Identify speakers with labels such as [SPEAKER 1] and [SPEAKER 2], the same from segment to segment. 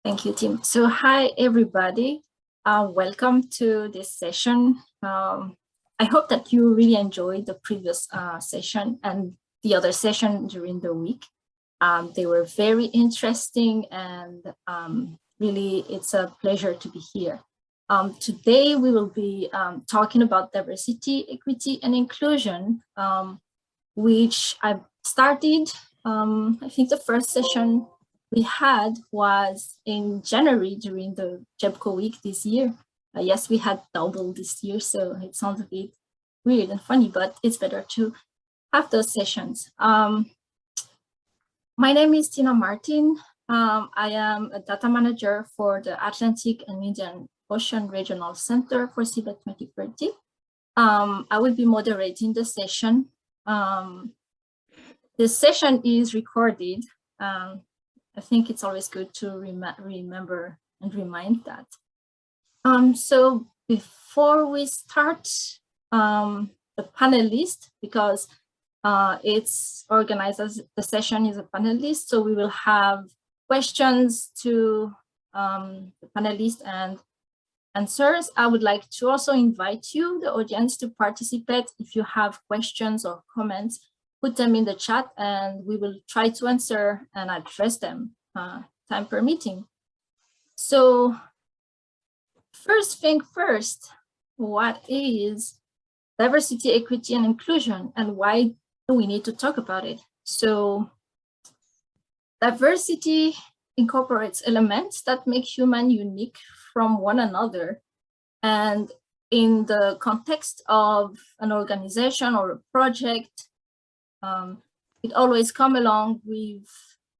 [SPEAKER 1] Thank you, Tim. So hi, everybody. Welcome to this session. I hope that you really enjoyed the previous session and the other session during the week. They were very interesting and really it's a pleasure to be here. Today we will be talking about diversity, equity, and inclusion, which I started, I think the first session we had was in January during the JEBCO week this year. Yes, we had double this year, so it sounds a bit weird and funny, but it's better to have those sessions. My name is Tina Martin. I am a data manager for the Atlantic and Indian Ocean Regional Center for CBET 2030. I will be moderating the session. This session is recorded. I think it's always good to remember and remind that. So before we start the panelist, because it's organized as the session is a panelist, so we will have questions to the panelists and answers. I would like to also invite you, the audience, to participate. If you have questions or comments, put them in the chat and we will try to answer and address them, time permitting. So first thing first, what is diversity, equity, and inclusion, and why do we need to talk about it? So diversity incorporates elements that make human unique from one another. And in the context of an organization or a project, it always comes along with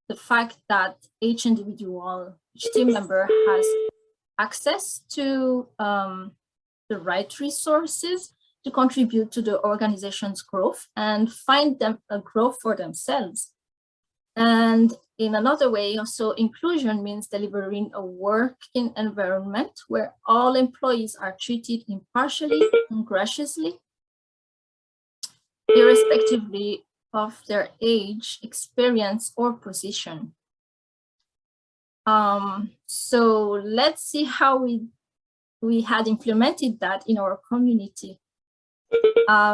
[SPEAKER 1] the fact that each individual, each team member has access to the right resources to contribute to the organization's growth and find them a growth for themselves. And in another way, also inclusion means delivering a working environment where all employees are treated impartially and graciously, irrespectively of their age, experience, or position. So let's see how we had implemented that in our community.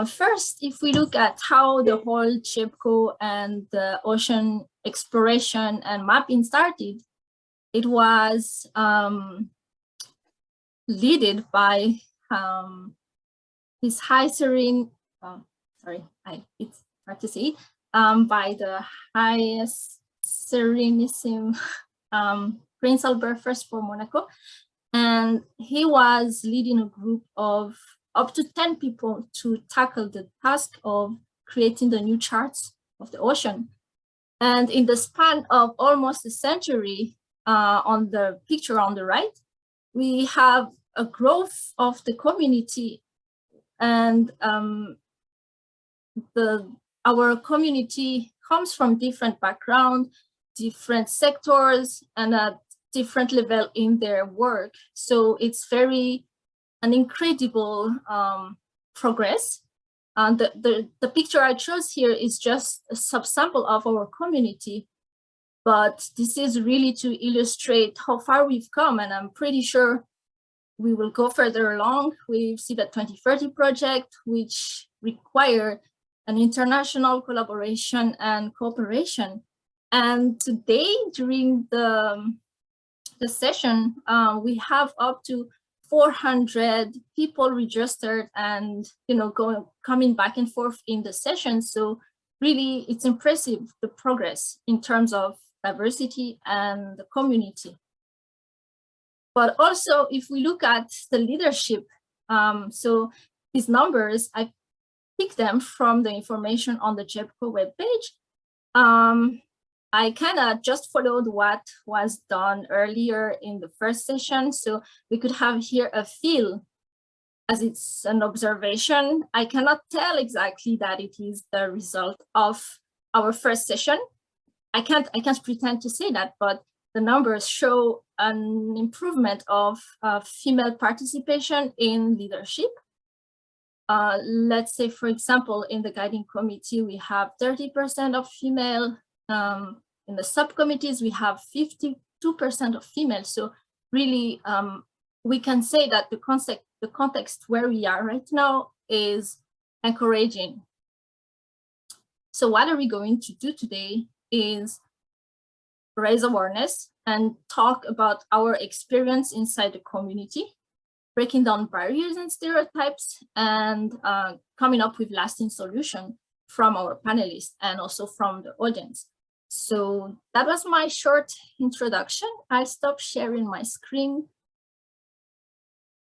[SPEAKER 1] First, if we look at how the whole JEBCO and the ocean exploration and mapping started, it was led by His High Serene, it's hard to say, by the highest Serenissime Prince Albert I for Monaco. And he was leading a group of up to 10 people to tackle the task of creating the new charts of the ocean. And in the span of almost a century, on the picture on the right, we have a growth of the community, and our community comes from different backgrounds, different sectors, and at different level in their work. So it's an incredible progress. And the picture I chose here is just a subsample of our community, but this is really to illustrate how far we've come, and I'm pretty sure we will go further along with CBET 2030 project, which require an international collaboration and cooperation. And today, during the session, we have up to 400 people registered and coming back and forth in the session. So really, it's impressive, the progress in terms of diversity and the community. But also, if we look at the leadership, so these numbers, I picked them from the information on the JEBCO webpage. I kind of just followed what was done earlier in the first session. So we could have here a feel, as it's an observation. I cannot tell exactly that it is the result of our first session. I can't pretend to say that, but the numbers show an improvement of female participation in leadership. Let's say, for example, in the guiding committee, we have 30% of female. In the subcommittees, we have 50% 2% of females. So really, we can say that the context where we are right now is encouraging. So what are we going to do today is raise awareness and talk about our experience inside the community, breaking down barriers and stereotypes, and coming up with lasting solutions from our panelists and also from the audience. So that was my short introduction. I'll stop sharing my screen.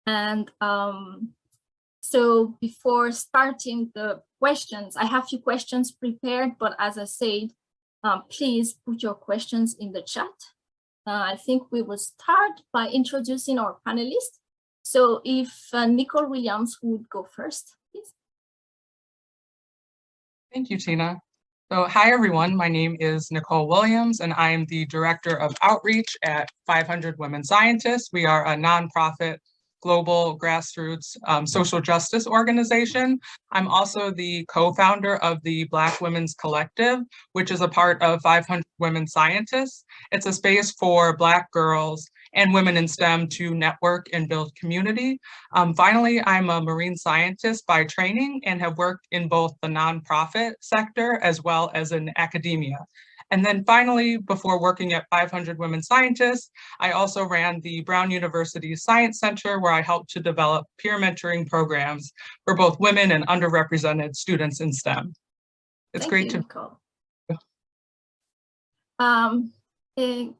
[SPEAKER 1] And so before starting the questions, I have a few questions prepared, but as I said, please put your questions in the chat. I think we will start by introducing our panelists. So if Nicole Williams would go first, please.
[SPEAKER 2] Thank you, Tina. So hi, everyone. My name is Nicole Williams, and I am the Director of Outreach at 500 Women Scientists. We are a nonprofit global grassroots social justice organization. I'm also the co-founder of the Black Women's Collective, which is a part of 500 Women Scientists. It's a space for Black girls and women in STEM to network and build community. Finally, I'm a marine scientist by training and have worked in both the nonprofit sector as well as in academia. And then finally, before working at 500 Women Scientists, I also ran the Brown University Science Center, where I helped to develop peer mentoring programs for both women and underrepresented students in STEM. It's great to
[SPEAKER 1] Nicole.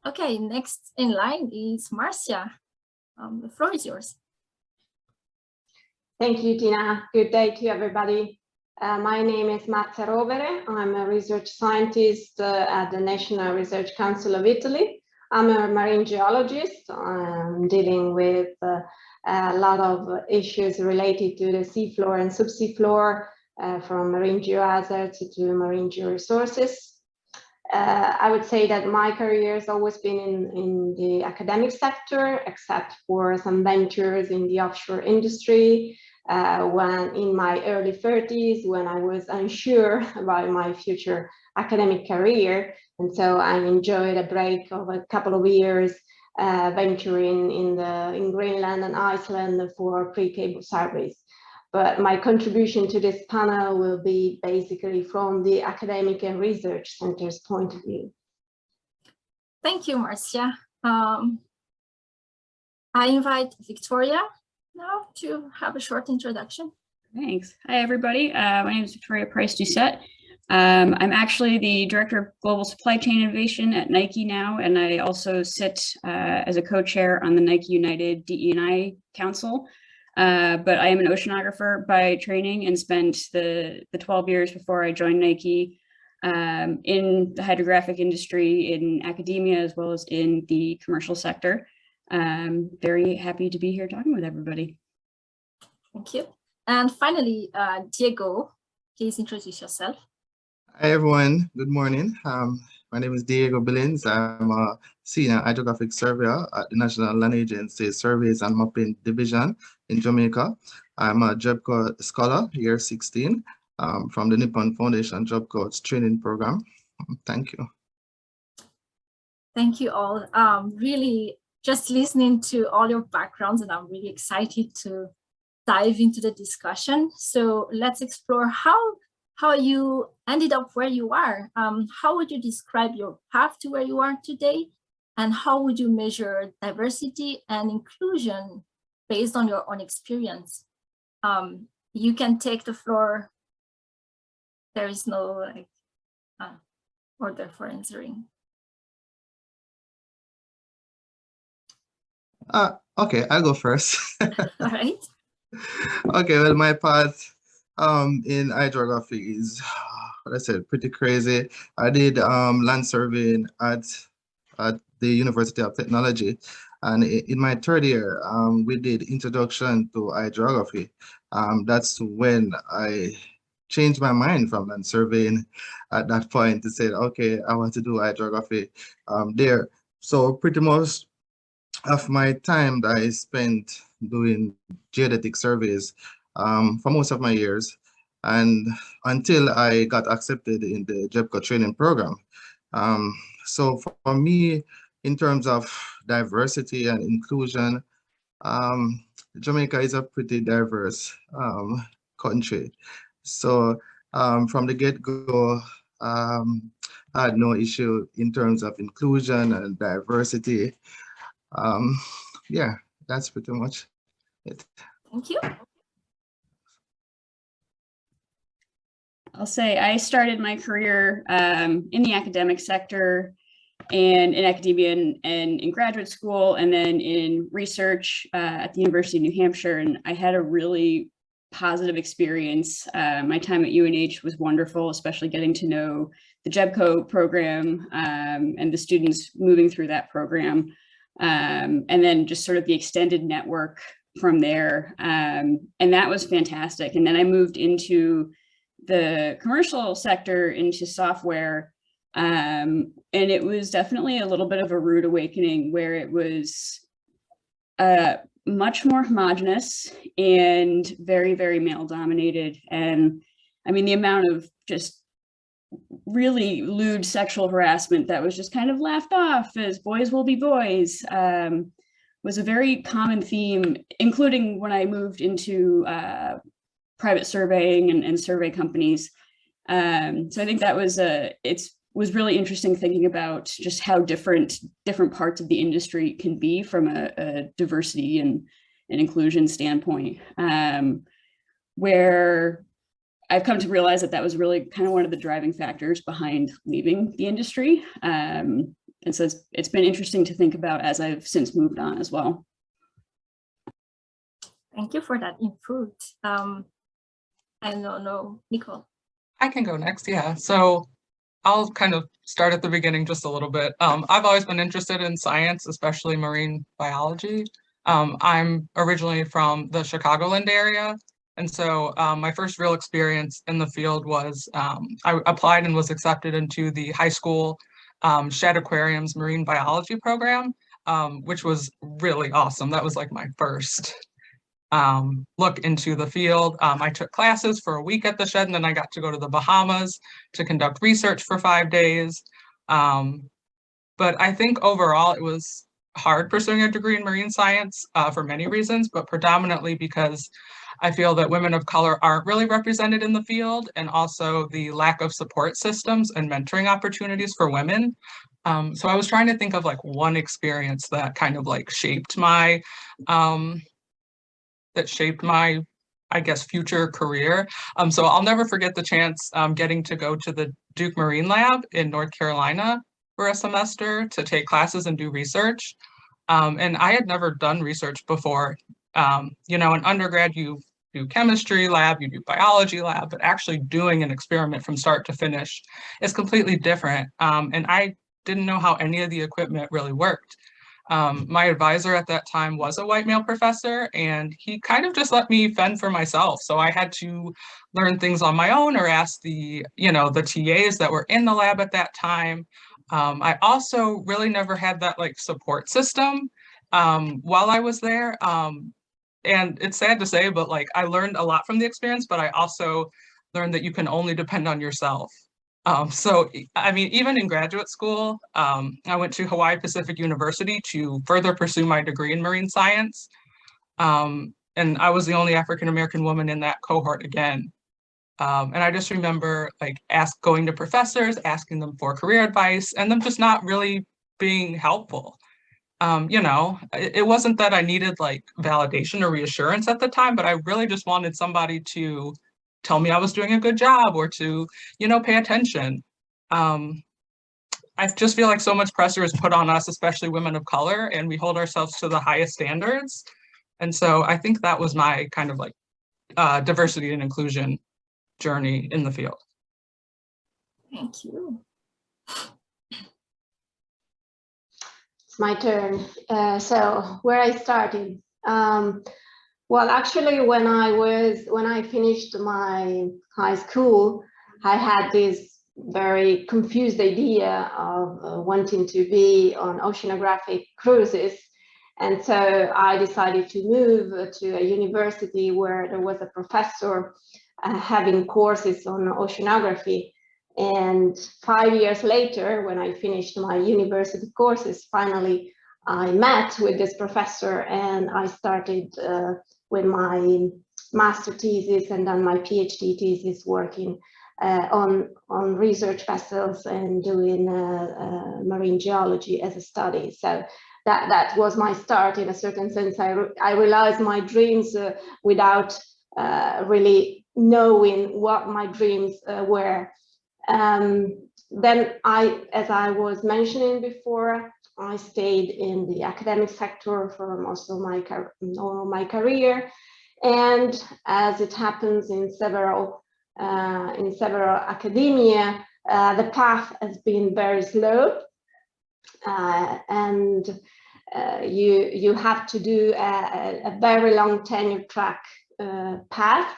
[SPEAKER 1] Okay, next in line is Marcia. The floor is yours.
[SPEAKER 3] Thank you, Tina. Good day to everybody. My name is Marcia Rovere. I'm a research scientist at the National Research Council of Italy. I'm a marine geologist. I'm dealing with a lot of issues related to the seafloor and subsea floor, from marine geohazards to marine georesources. I would say that my career has always been in the academic sector, except for some ventures in the offshore industry, when in my early 30s, when I was unsure about my future academic career. And so I enjoyed a break of a couple of years venturing in Greenland and Iceland for pre-cable surveys. But my contribution to this panel will be basically from the academic and research center's point of view.
[SPEAKER 1] Thank you, Marcia. I invite Victoria now to have a short introduction.
[SPEAKER 4] Thanks. Hi, everybody. My name is Victoria Price-Doucette. I'm actually the Director of Global Supply Chain Innovation at Nike now, and I also sit as a co-chair on the Nike United DE&I Council. But I am an oceanographer by training and spent the 12 years before I joined Nike in the hydrographic industry, in academia, as well as in the commercial sector. Very happy to be here talking with everybody.
[SPEAKER 1] Thank you. And finally, Diego, please introduce yourself.
[SPEAKER 5] Hi, everyone. Good morning. My name is Diego Billings. I'm a senior hydrographic surveyor at the National Land Agency Surveys and Mapping Division in Jamaica. I'm a Job Corps scholar, year 16, from the Nippon Foundation Job Corps training program. Thank you.
[SPEAKER 1] Thank you all. Really, just listening to all your backgrounds, and I'm really excited to dive into the discussion. So let's explore how you ended up where you are. How would you describe your path to where you are today? And how would you measure diversity and inclusion based on your own experience? You can take the floor. There is no order for answering.
[SPEAKER 5] Okay, I'll go first.
[SPEAKER 1] All right.
[SPEAKER 5] Okay, well, my path in hydrography is, let's say, pretty crazy. I did land surveying at the University of Technology, and in my third year, we did introduction to hydrography. That's when I changed my mind from land surveying at that point to say, okay, I want to do hydrography there. So pretty much of my time that I spent doing geodetic surveys for most of my years, and until I got accepted in the Job Corps training program. So for me, in terms of diversity and inclusion, Jamaica is a pretty diverse country. So from the get-go, I had no issue in terms of inclusion and diversity. Yeah, that's pretty much it.
[SPEAKER 1] Thank you.
[SPEAKER 4] I'll say I started my career in the academic sector and in academia and in graduate school, and then in research at the University of New Hampshire. And I had a really positive experience. My time at UNH was wonderful, especially getting to know the JEBCO program and the students moving through that program. And then just sort of the extended network from there. And that was fantastic. And then I moved into the commercial sector, into software. And it was definitely a little bit of a rude awakening, where it was much more homogenous and very, very male dominated. And I mean, the amount of just really lewd sexual harassment that was just kind of laughed off as boys will be boys was a very common theme, including when I moved into private surveying and survey companies. So I think that was was really interesting, thinking about just how different parts of the industry can be from a diversity and inclusion standpoint, where I've come to realize that was really kind of one of the driving factors behind leaving the industry. And so it's been interesting to think about as I've since moved on as well.
[SPEAKER 1] Thank you for that input. I don't know, Nicole.
[SPEAKER 2] I can go next, yeah. So I'll kind of start at the beginning just a little bit. I've always been interested in science, especially marine biology. I'm originally from the Chicagoland area. And so my first real experience in the field was I applied and was accepted into the high school Shedd Aquarium's marine biology program, which was really awesome. That was like my first look into the field. I took classes for a week at the Shedd, and then I got to go to the Bahamas to conduct research for 5 days. But I think overall it was hard pursuing a degree in marine science for many reasons, but predominantly because I feel that women of color aren't really represented in the field, and also the lack of support systems and mentoring opportunities for women. So I was trying to think of like one experience that kind of like shaped my I guess, future career. So I'll never forget the chance getting to go to the Duke Marine Lab in North Carolina for a semester to take classes and do research. And I had never done research before. You know, in undergrad, you do chemistry lab, you do biology lab, but actually doing an experiment from start to finish is completely different. And I didn't know how any of the equipment really worked. My advisor at that time was a white male professor, and he kind of just let me fend for myself. So I had to learn things on my own or ask the TAs that were in the lab at that time. I also really never had that like support system while I was there. And it's sad to say, but like I learned a lot from the experience, but I also learned that you can only depend on yourself. So, I mean, even in graduate school, I went to Hawaii Pacific University to further pursue my degree in marine science. And I was the only African-American woman in that cohort again. And I just remember like going to professors, asking them for career advice, and them just not really being helpful. You know, it wasn't that I needed like validation or reassurance at the time, but I really just wanted somebody to tell me I was doing a good job or to, pay attention. I just feel like so much pressure is put on us, especially women of color, and we hold ourselves to the highest standards. And so I think that was my kind of like diversity and inclusion journey in the field.
[SPEAKER 1] Thank you.
[SPEAKER 3] It's my turn. So where I started, well, actually, when I finished my high school, I had this very confused idea of wanting to be on oceanographic cruises. And so I decided to move to a university where there was a professor having courses on oceanography. And 5 years later, when I finished my university courses, finally I met with this professor and I started with my master thesis and then my PhD thesis working on research vessels and doing marine geology as a study. So that was my start in a certain sense. I realized my dreams without really knowing what my dreams were. Then as I was mentioning before, I stayed in the academic sector for most of my career. And as it happens in several academia, the path has been very slow. And you have to do a very long tenure track path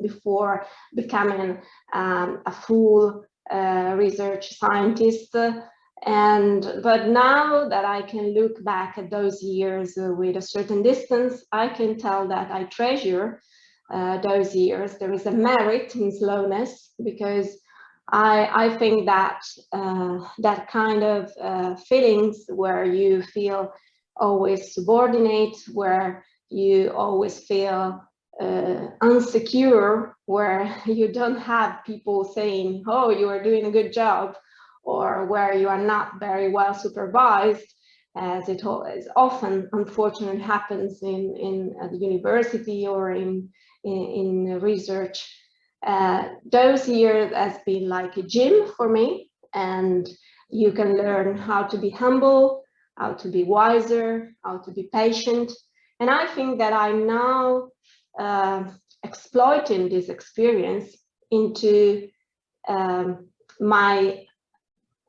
[SPEAKER 3] before becoming a full research scientist. But now that I can look back at those years with a certain distance, I can tell that I treasure those years. There is a merit in slowness, because I think that that kind of feelings where you feel always subordinate, where you always feel unsecure, where you don't have people saying, oh, you are doing a good job, or where you are not very well supervised, as it often unfortunately happens in the university or in research. Those years has been like a gym for me, and you can learn how to be humble, how to be wiser, how to be patient. And I think that I'm now exploiting this experience into my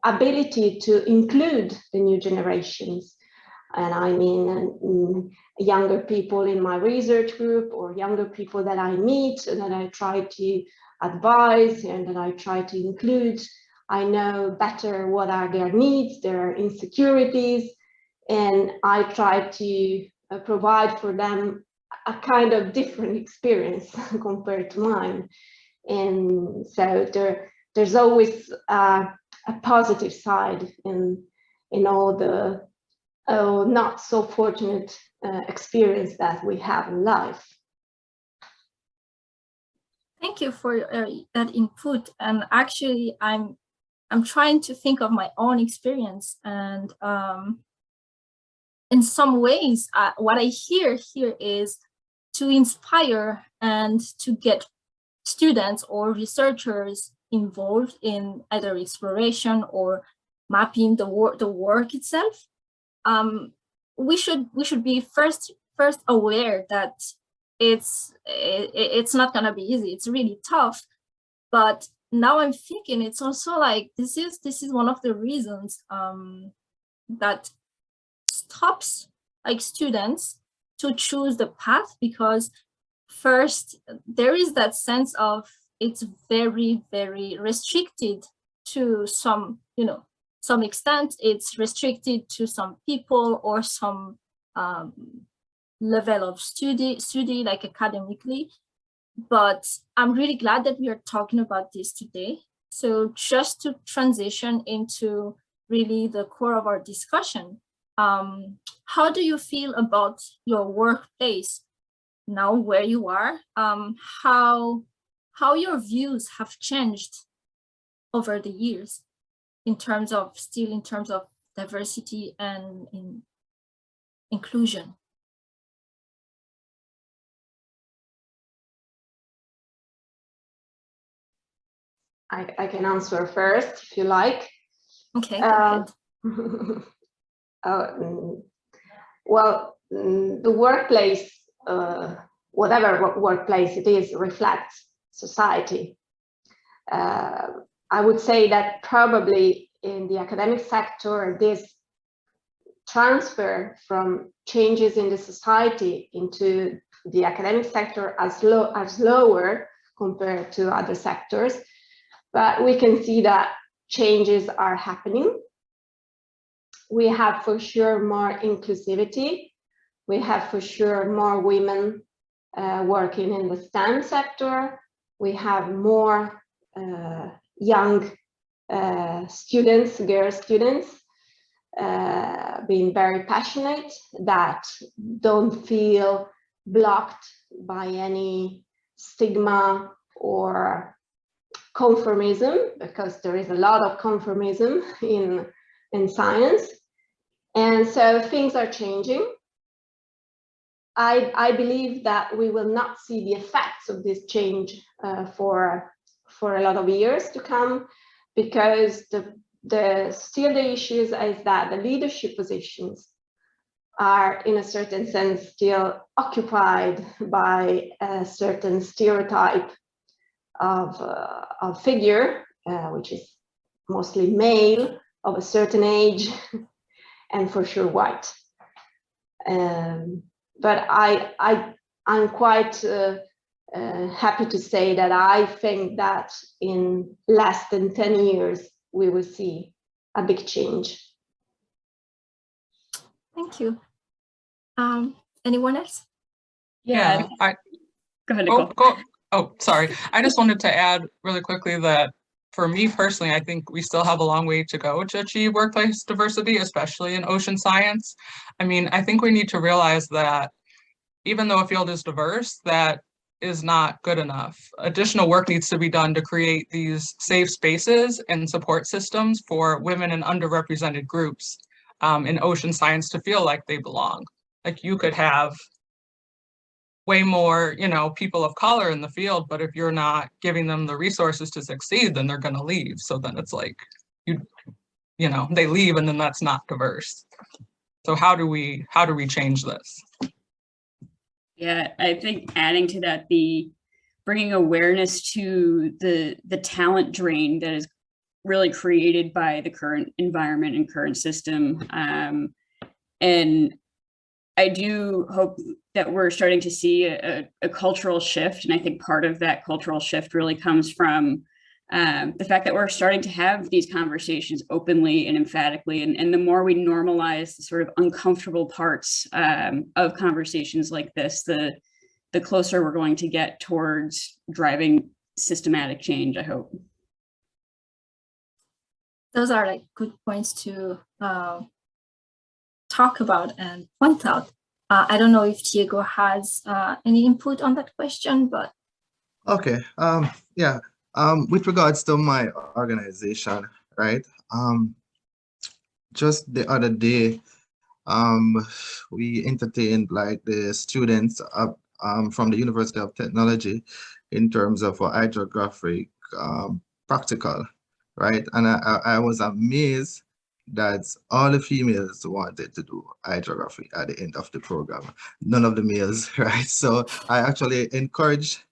[SPEAKER 3] ability to include the new generations. And I mean younger people in my research group, or younger people that I meet and that I try to advise and that I try to include. I know better what are their needs, their insecurities, and I try to provide for them a kind of different experience compared to mine. And so there's always a positive side in all the not so fortunate experience that we have in life.
[SPEAKER 1] Thank you for that input. And actually, I'm trying to think of my own experience, and in some ways, what I hear here is to inspire and to get students or researchers involved in either exploration or mapping the work itself. We should be first aware that it's not gonna be easy. It's really tough. But now I'm thinking it's also like this is one of the reasons that stops like students to choose the path, because first there is that sense of it's very, very restricted to some, some extent. It's restricted to some people or some level of study like academically. But I'm really glad that we are talking about this today. So just to transition into really the core of our discussion, how do you feel about your workplace now where you are? How your views have changed over the years in terms of diversity and inclusion?
[SPEAKER 3] I can answer first if you like.
[SPEAKER 1] Okay, go ahead.
[SPEAKER 3] Well, the workplace, whatever workplace it is, reflects society. I would say that probably in the academic sector, this transfer from changes in the society into the academic sector are slower compared to other sectors. But we can see that changes are happening. We have for sure more inclusivity. We have for sure more women working in the STEM sector. We have more young students, girl students, being very passionate, that don't feel blocked by any stigma or conformism, because there is a lot of conformism in science. And so things are changing. I believe that we will not see the effects of this change for a lot of years to come, because still the issue is that the leadership positions are, in a certain sense, still occupied by a certain stereotype of figure, which is mostly male, of a certain age, and for sure white. But I'm quite happy to say that I think that in less than 10 years, we will see a big change.
[SPEAKER 1] Thank you. Anyone else?
[SPEAKER 4] Yeah. Go ahead, Nicole.
[SPEAKER 2] Oh, sorry. I just wanted to add really quickly that for me personally, I think we still have a long way to go to achieve workplace diversity, especially in ocean science. I mean, I think we need to realize that even though a field is diverse, that is not good enough. Additional work needs to be done to create these safe spaces and support systems for women and underrepresented groups in ocean science to feel like they belong. Like, you could have way more, people of color in the field, but if you're not giving them the resources to succeed, then they're going to leave. So then it's like, they leave, and then that's not diverse. So how do we change this?
[SPEAKER 4] Yeah, I think adding to that, bringing awareness to the talent drain that is really created by the current environment and current system. And I do hope that we're starting to see a cultural shift. And I think part of that cultural shift really comes from the fact that we're starting to have these conversations openly and emphatically. And the more we normalize the sort of uncomfortable parts of conversations like this, the closer we're going to get towards driving systematic change, I hope.
[SPEAKER 1] Those are like good points to talk about and point out. I don't know if Diego has any input on that question, but.
[SPEAKER 5] Okay, yeah, with regards to my organization, right? Just the other day, we entertained like the students from the University of Technology in terms of a hydrographic practical, right? And I was amazed that all the females wanted to do hydrography at the end of the program, none of the males, right? So I actually encouraged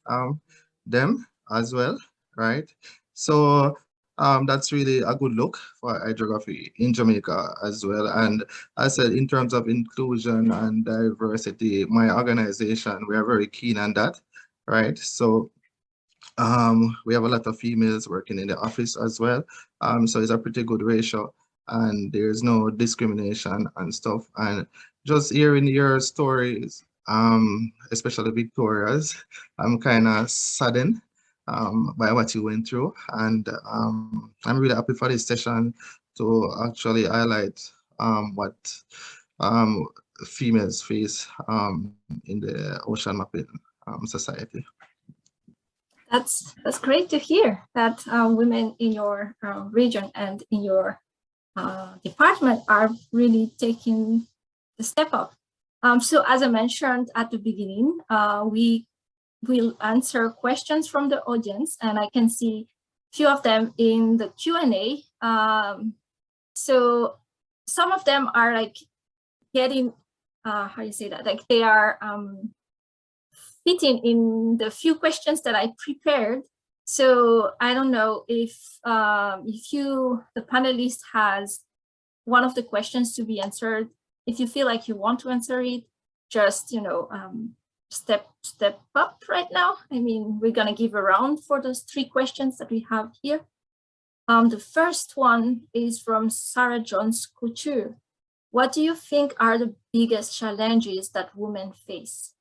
[SPEAKER 5] them as well, right? So that's really a good look for hydrography in Jamaica as well. And I said, in terms of inclusion and diversity, my organization, we are very keen on that, right? So we have a lot of females working in the office as well. So it's a pretty good ratio, and there's no discrimination and stuff. And just hearing your stories, especially Victoria's, I'm kind of saddened by what you went through. And I'm really happy for this session to actually highlight what females face in the ocean mapping society.
[SPEAKER 1] That's great to hear that women in your region and in your department are really taking the step up. So as I mentioned at the beginning, we will answer questions from the audience, and I can see a few of them in the Q&A. So some of them are like getting, how do you say that? Like they are fitting in the few questions that I prepared. So I don't know if the panelist has one of the questions to be answered. If you feel like you want to answer it, just step up right now. I mean, we're gonna give a round for those 3 questions that we have here. The first one is from Sarah Jones Couture. What do you think are the biggest challenges that women face?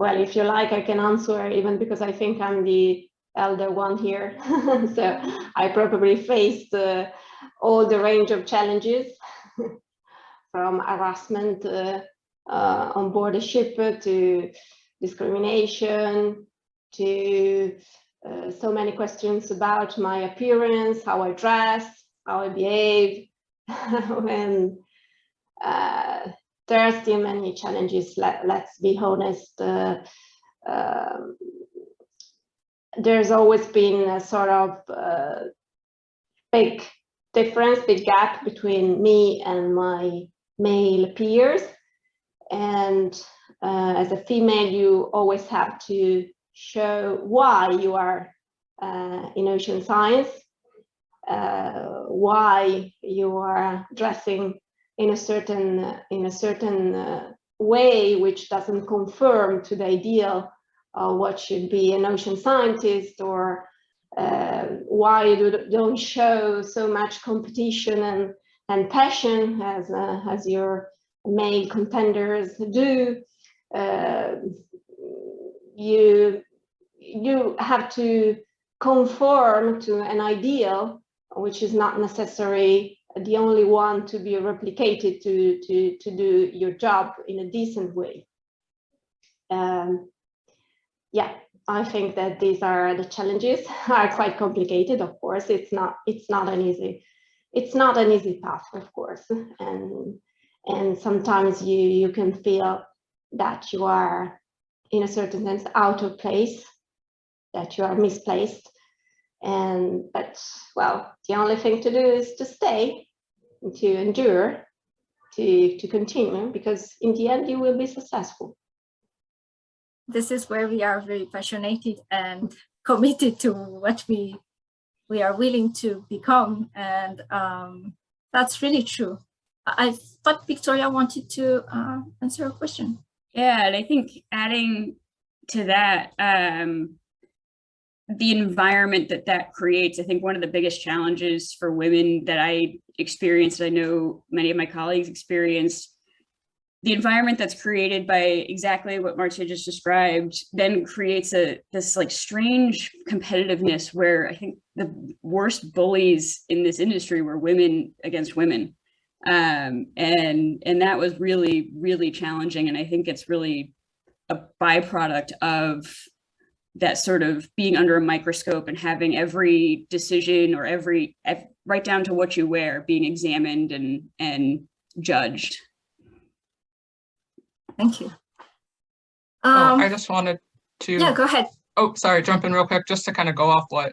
[SPEAKER 3] well, if you like, I can answer, even because I think I'm the elder one here. So I probably faced all the range of challenges from harassment on board a ship to discrimination to so many questions about my appearance, how I dress, how I behave. When there are still many challenges, let's be honest. There's always been a sort of big difference, big gap between me and my male peers. And as a female, you always have to show why you are in ocean science, why you are dressing in a certain way which doesn't conform to the ideal of what should be an ocean scientist, or why you don't show so much competition and passion as your male contenders do. You have to conform to an ideal which is not necessarily the only one to be replicated to do your job in a decent way. Yeah, I think that these are the challenges. Are quite complicated, of course. It's not an easy path, of course, and sometimes you can feel that you are, in a certain sense, out of place, that you are misplaced. But well, the only thing to do is to stay, to endure, to continue, because in the end you will be successful.
[SPEAKER 1] This is where we are very passionate and committed to what we are willing to become, and that's really true. I thought Victoria wanted to answer a question.
[SPEAKER 4] Yeah, and I think adding to that, the environment that creates, I think one of the biggest challenges for women that I experienced, I know many of my colleagues experienced, the environment that's created by exactly what Marcia just described then creates this like strange competitiveness where I think the worst bullies in this industry were women against women. And that was really, really challenging. And I think it's really a byproduct of that sort of being under a microscope and having every decision or right down to what you wear being examined and judged.
[SPEAKER 1] Thank you.
[SPEAKER 2] I just wanted to.
[SPEAKER 1] Yeah, go ahead.
[SPEAKER 2] Oh, sorry, jump in real quick, just to kind of go off what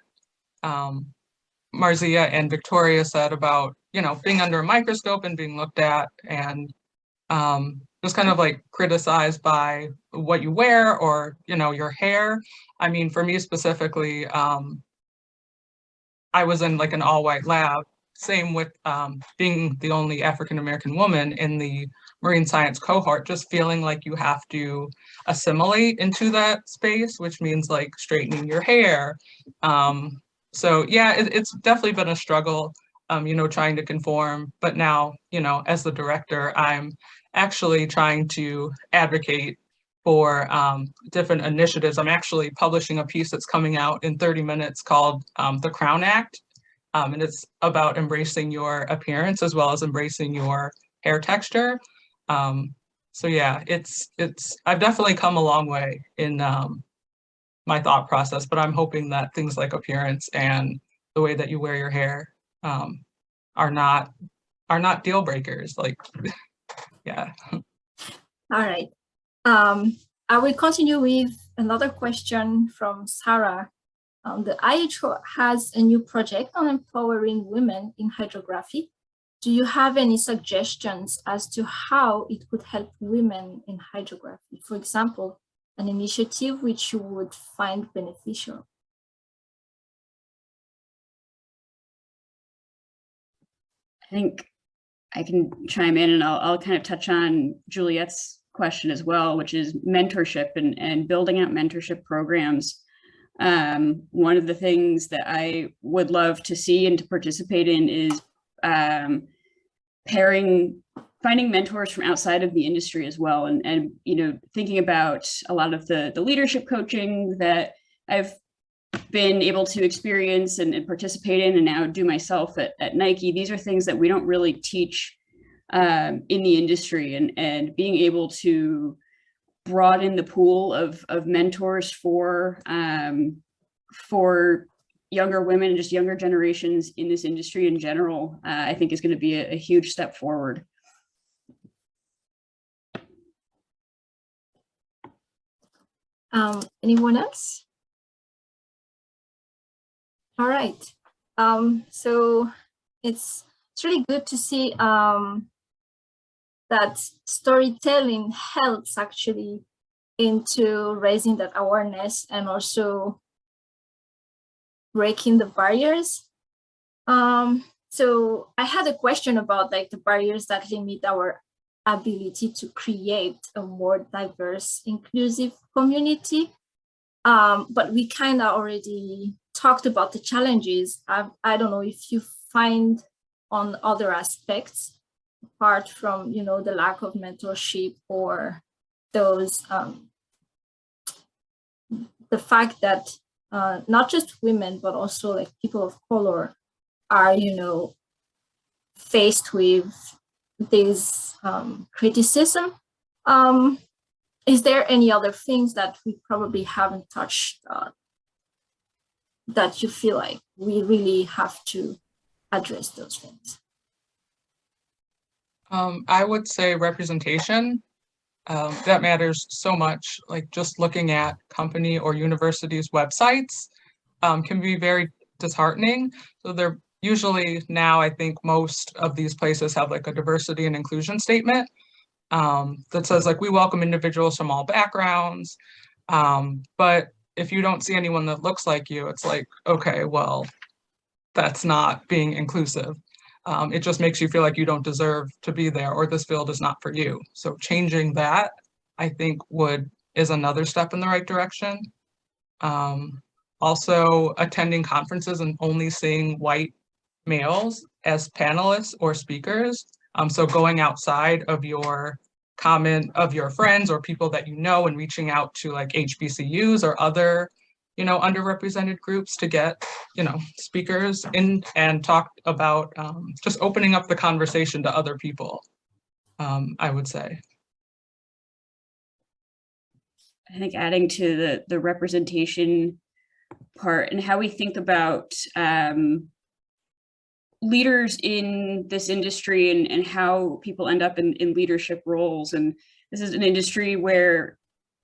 [SPEAKER 2] Marzia and Victoria said about, being under a microscope and being looked at and just kind of like criticized by what you wear or, your hair. I mean, for me specifically, I was in like an all-white lab, same with being the only African-American woman in the marine science cohort, just feeling like you have to assimilate into that space, which means like straightening your hair. So yeah, it's definitely been a struggle, trying to conform. But now, as the director, I'm actually trying to advocate for different initiatives. I'm actually publishing a piece that's coming out in 30 minutes called The Crown Act. And it's about embracing your appearance as well as embracing your hair texture. So yeah, I've definitely come a long way in my thought process, but I'm hoping that things like appearance and the way that you wear your hair are not deal breakers. Like, yeah.
[SPEAKER 1] All right. I will continue with another question from Sarah. The IHO has a new project on empowering women in hydrography. Do you have any suggestions as to how it could help women in hydrography? For example, an initiative which you would find beneficial?
[SPEAKER 4] I think I can chime in, and I'll kind of touch on Juliet's question as well, which is mentorship and building out mentorship programs. One of the things that I would love to see and to participate in is pairing finding mentors from outside of the industry as well, and you know, thinking about a lot of the leadership coaching that I've been able to experience and participate in and now do myself at Nike. These are things that we don't really teach in the industry, and being able to broaden the pool of mentors for younger women and just younger generations in this industry in general, I think is going to be a huge step forward.
[SPEAKER 1] Anyone else? All right. So it's really good to see that storytelling helps actually into raising that awareness and also breaking the barriers. So I had a question about like the barriers that limit our ability to create a more diverse, inclusive community. But we kind of already talked about the challenges. I don't know if you find on other aspects, apart from, you know, the lack of mentorship or those, the fact that not just women, but also like people of color are, you know, faced with this criticism. Is there any other things that we probably haven't touched that you feel like we really have to address those things?
[SPEAKER 2] I would say representation. That matters so much. Like just looking at company or universities' websites can be very disheartening. So they're usually now, I think most of these places have like a diversity and inclusion statement that says like, we welcome individuals from all backgrounds. But if you don't see anyone that looks like you, it's like, okay, well, that's not being inclusive. It just makes you feel like you don't deserve to be there, or this field is not for you. So changing that, I think, is another step in the right direction. Also, attending conferences and only seeing white males as panelists or speakers. So going outside of your friends or people that you know, and reaching out to like HBCUs or other, you know, underrepresented groups to get, you know, speakers in and talk about just opening up the conversation to other people, I would say.
[SPEAKER 4] I think adding to the representation part and how we think about leaders in this industry and how people end up in leadership roles. And this is an industry where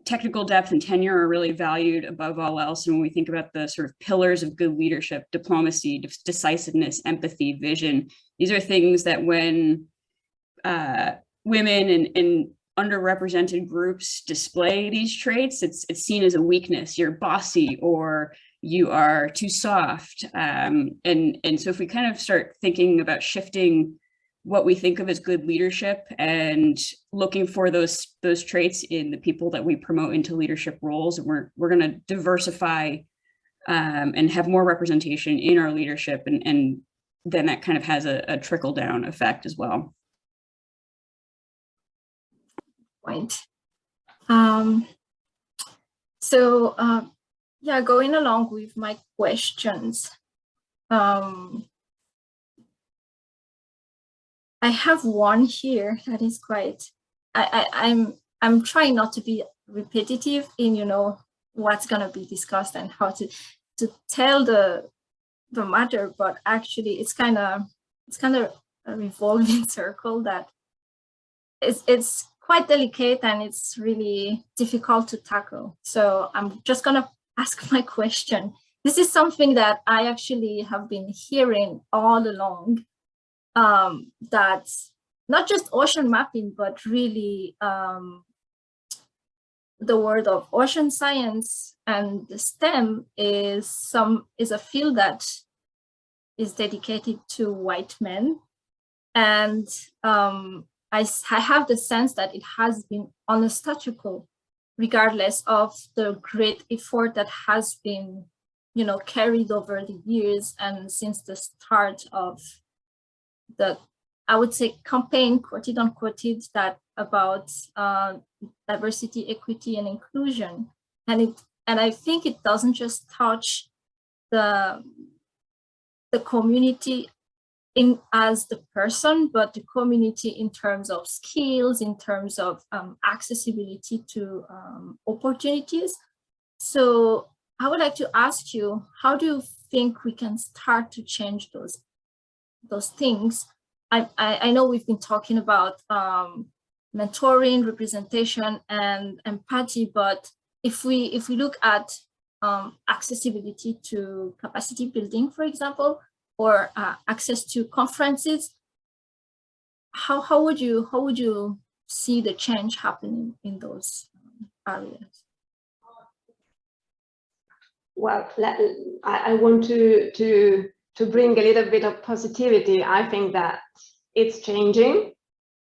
[SPEAKER 4] technical depth and tenure are really valued above all else. And when we think about the sort of pillars of good leadership, diplomacy, decisiveness, empathy, vision, these are things that when women and underrepresented groups display these traits, it's seen as a weakness. You're bossy or you are too soft. And so if we kind of start thinking about shifting what we think of as good leadership and looking for those traits in the people that we promote into leadership roles, and we're going to diversify and have more representation in our leadership, and then that kind of has a trickle down effect as well.
[SPEAKER 1] Point. Yeah, going along with my questions, I have one here that is quite. I'm trying not to be repetitive in, you know, what's going to be discussed and how to tell the matter, but actually it's kind of a revolving circle that it's quite delicate and it's really difficult to tackle. So I'm just going to ask my question. This is something that I actually have been hearing all along, that not just ocean mapping, but really the world of ocean science and the STEM is a field that is dedicated to white men. And I have the sense that it has been unstatuable, regardless of the great effort that has been, you know, carried over the years and since the start of the I would say, campaign, quoted unquoted, that about diversity, equity, and inclusion. And I think it doesn't just touch the community as the person, but the community in terms of skills, in terms of accessibility to opportunities. So I would like to ask you, how do you think we can start to change those things? I know we've been talking about mentoring, representation, and empathy, but if we look at accessibility to capacity building, for example, or access to conferences, how would you see the change happening in those areas?
[SPEAKER 3] Well, I want to bring a little bit of positivity. I think that it's changing,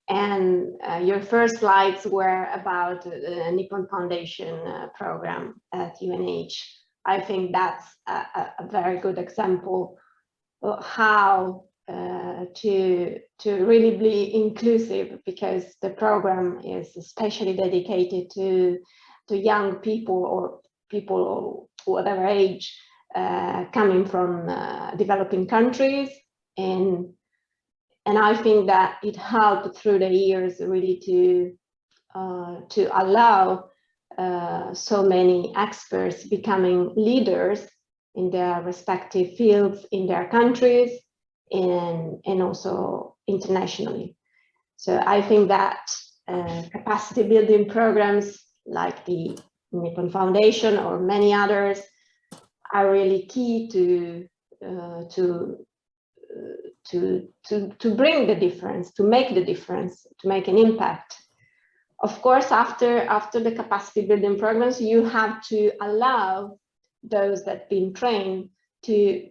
[SPEAKER 3] and your first slides were about the Nippon Foundation program at UNH. I think that's a very good example of how to really be inclusive, because the program is especially dedicated to young people or people of whatever age coming from developing countries, and I think that it helped through the years really to allow so many experts becoming leaders in their respective fields in their countries and also internationally. So I think that capacity building programs like the Nippon Foundation or many others are really key to bring the difference, to make the difference, to make an impact. Of course, after the capacity building programs, you have to allow those that have been trained to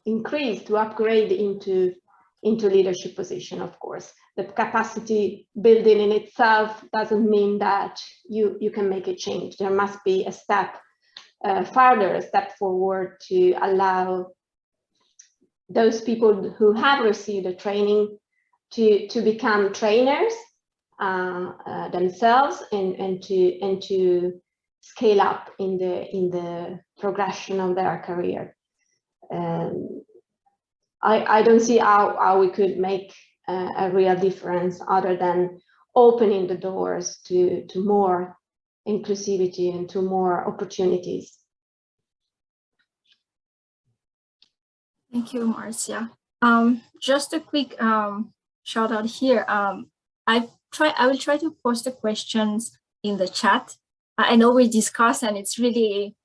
[SPEAKER 3] increase, to upgrade into leadership position. Of course, the capacity building in itself doesn't mean that you can make a change. There must be a step further, a step forward to allow those people who have received the training to become trainers themselves and to scale up in the progression of their career. I don't see how we could make a real difference other than opening the doors to more inclusivity and to more opportunities.
[SPEAKER 1] Thank you, Marcia. Just a quick shout out here. I will try to post the questions in the chat. I know we discussed and it's really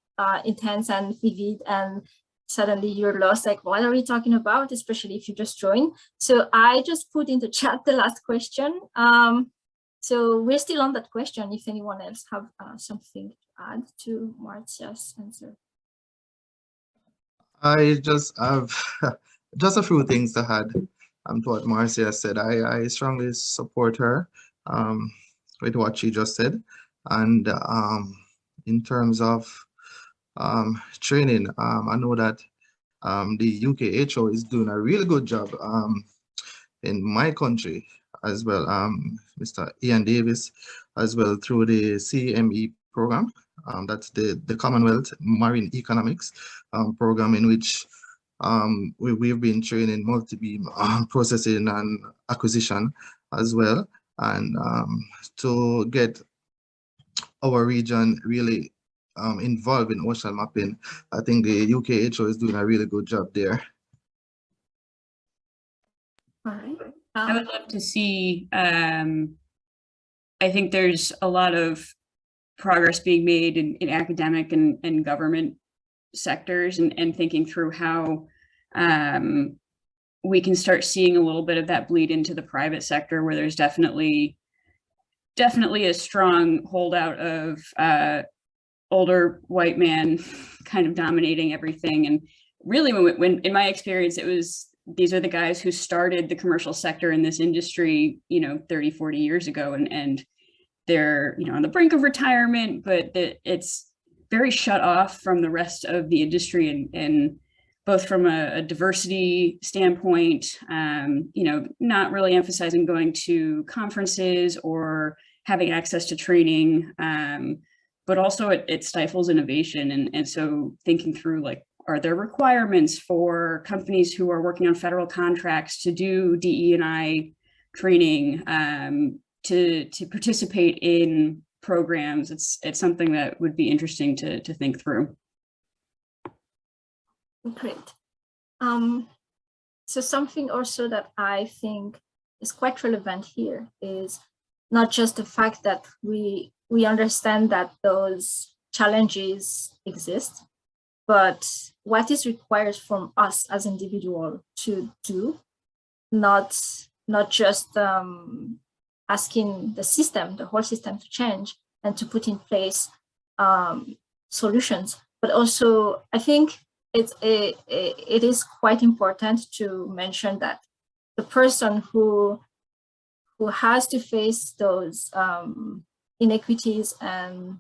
[SPEAKER 1] intense and vivid, and suddenly you're lost, like, what are we talking about, especially if you just joined. So I just put in the chat the last question. So we're still on that question if anyone else have something to add to Marcia's answer.
[SPEAKER 5] I just have just a few things to add to what Marcia said. I strongly support her with what she just said. And in terms of training, I know that the UKHO is doing a really good job in my country as well. Mr. Ian Davis as well, through the CME program. That's the Commonwealth Marine Economics program, in which we've been training multi-beam processing and acquisition as well, and to get our region really involved in ocean mapping. I think the UKHO is doing a really good job there.
[SPEAKER 1] All right.
[SPEAKER 4] I would love to see, I think there's a lot of progress being made in academic and government sectors, and thinking through how we can start seeing a little bit of that bleed into the private sector, where there's definitely a strong holdout of older white man kind of dominating everything. And really, when in my experience, it was, these are the guys who started the commercial sector in this industry, 30, 40 years ago, and they're, on the brink of retirement, but it's very shut off from the rest of the industry. And both from a diversity standpoint, not really emphasizing going to conferences or having access to training, but also it stifles innovation. And so thinking through, like, are there requirements for companies who are working on federal contracts to do DE&I training, to participate in programs? It's something that would be interesting to think through.
[SPEAKER 1] Great. So something also that I think is quite relevant here is not just the fact that we understand that those challenges exist, but what is required from us as individuals to do, not just asking the whole system to change and to put in place solutions, but also I think it is quite important to mention that the person who has to face those inequities and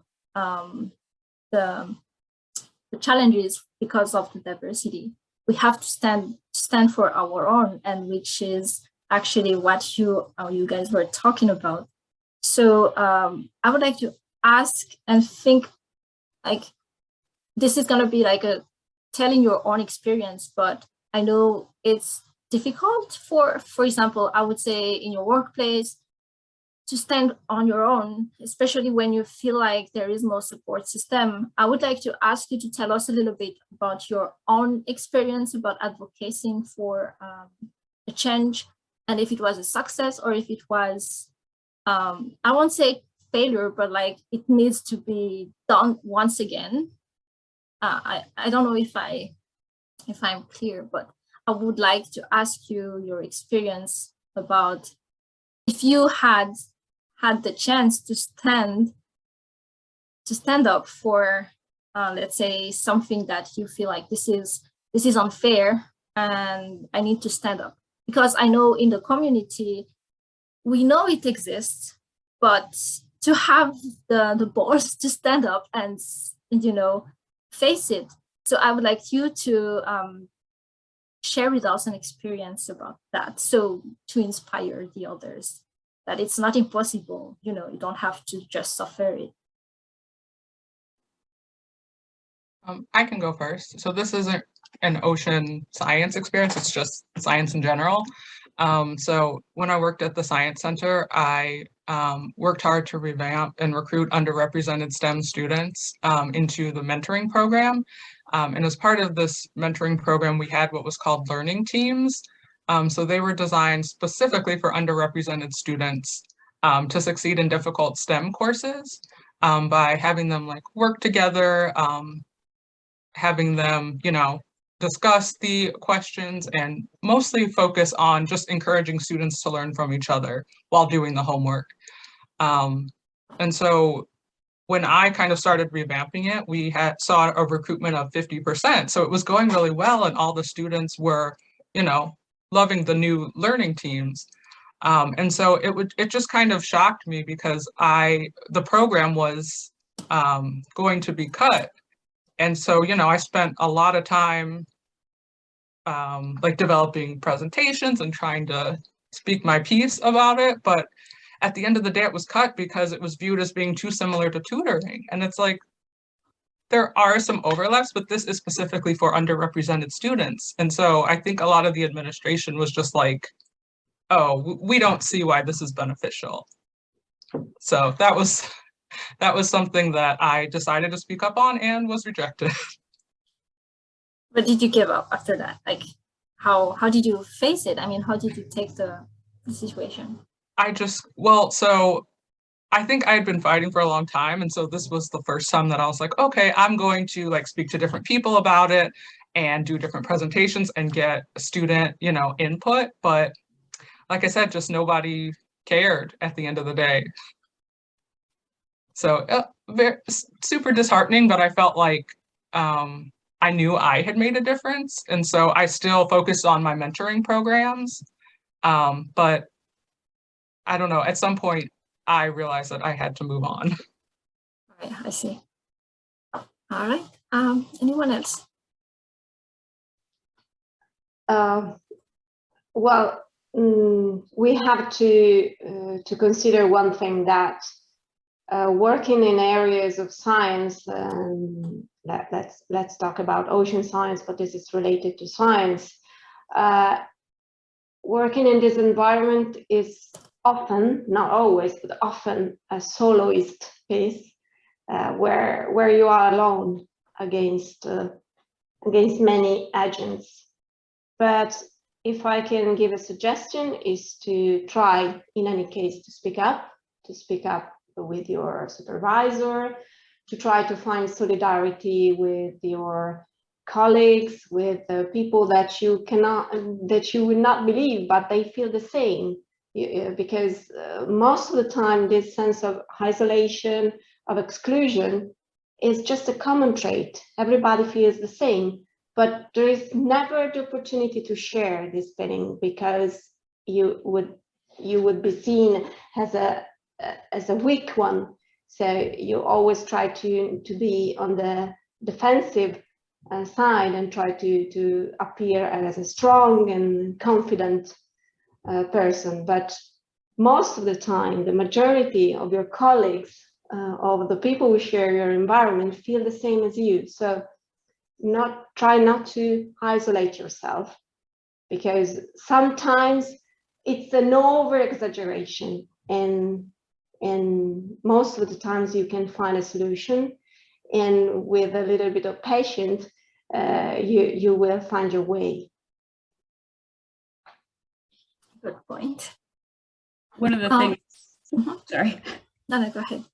[SPEAKER 1] the challenges because of the diversity, we have to stand for our own, and which is actually what you guys were talking about. So I would like to ask and think, like, this is going to be like a telling your own experience, but I know it's difficult for example, I would say in your workplace to stand on your own, especially when you feel like there is no support system. I would like to ask you to tell us a little bit about your own experience about advocating for a change, and if it was a success or if it was, I won't say failure, but like it needs to be done once again. I don't know if I'm clear, but I would like to ask you your experience about if you had the chance to stand up for, let's say, something that you feel like this is unfair and I need to stand up. Because I know in the community, we know it exists, but to have the balls to stand up and face it. So I would like you to share with us an experience about that, so to inspire the others that it's not impossible, you don't have to just suffer it.
[SPEAKER 2] I can go first. So this isn't an ocean science experience, it's just science in general. So when I worked at the Science Center, I worked hard to revamp and recruit underrepresented STEM students into the mentoring program. And as part of this mentoring program, we had what was called learning teams. So they were designed specifically for underrepresented students to succeed in difficult STEM courses by having them like work together, having them, discuss the questions and mostly focus on just encouraging students to learn from each other while doing the homework. And so when I kind of started revamping it, we saw a recruitment of 50%. So it was going really well, and all the students were, loving the new learning teams. And so it just kind of shocked me because the program was going to be cut. And so, I spent a lot of time like developing presentations and trying to speak my piece about it. But at the end of the day, it was cut because it was viewed as being too similar to tutoring. And it's like, there are some overlaps, but this is specifically for underrepresented students. And so I think a lot of the administration was just like, oh, we don't see why this is beneficial. So that was something that I decided to speak up on and was rejected.
[SPEAKER 1] But did you give up after that? Like, how did you face it? I mean, how did you take the situation?
[SPEAKER 2] So I think I had been fighting for a long time. And so this was the first time that I was like, okay, I'm going to like speak to different people about it and do different presentations and get student, input. But like I said, just nobody cared at the end of the day. So super disheartening, but I felt like I knew I had made a difference. And so I still focused on my mentoring programs. But I don't know, at some point, I realized that I had to move on.
[SPEAKER 1] All right, I see. All right. Anyone else?
[SPEAKER 3] Well, we have to consider one thing, that working in areas of science, let's talk about ocean science, but this is related to science. Working in this environment is often, not always, but often a soloist piece, where you are alone against many agents. But if I can give a suggestion, is to try, in any case, to speak up with your supervisor, to try to find solidarity with your colleagues, with the people that you would not believe, but they feel the same. Because most of the time, this sense of isolation, of exclusion, is just a common trait. Everybody feels the same, but there is never the opportunity to share this feeling, because you would be seen as a weak one. So you always try to be on the defensive side and try to appear as a strong and confident person. But most of the time, the majority of your colleagues, of the people who share your environment, feel the same as you. So try not to isolate yourself, because sometimes it's an over-exaggeration, and most of the times you can find a solution, and with a little bit of patience, you will find your way.
[SPEAKER 1] Good point.
[SPEAKER 4] One of the things, sorry.
[SPEAKER 1] No, go ahead.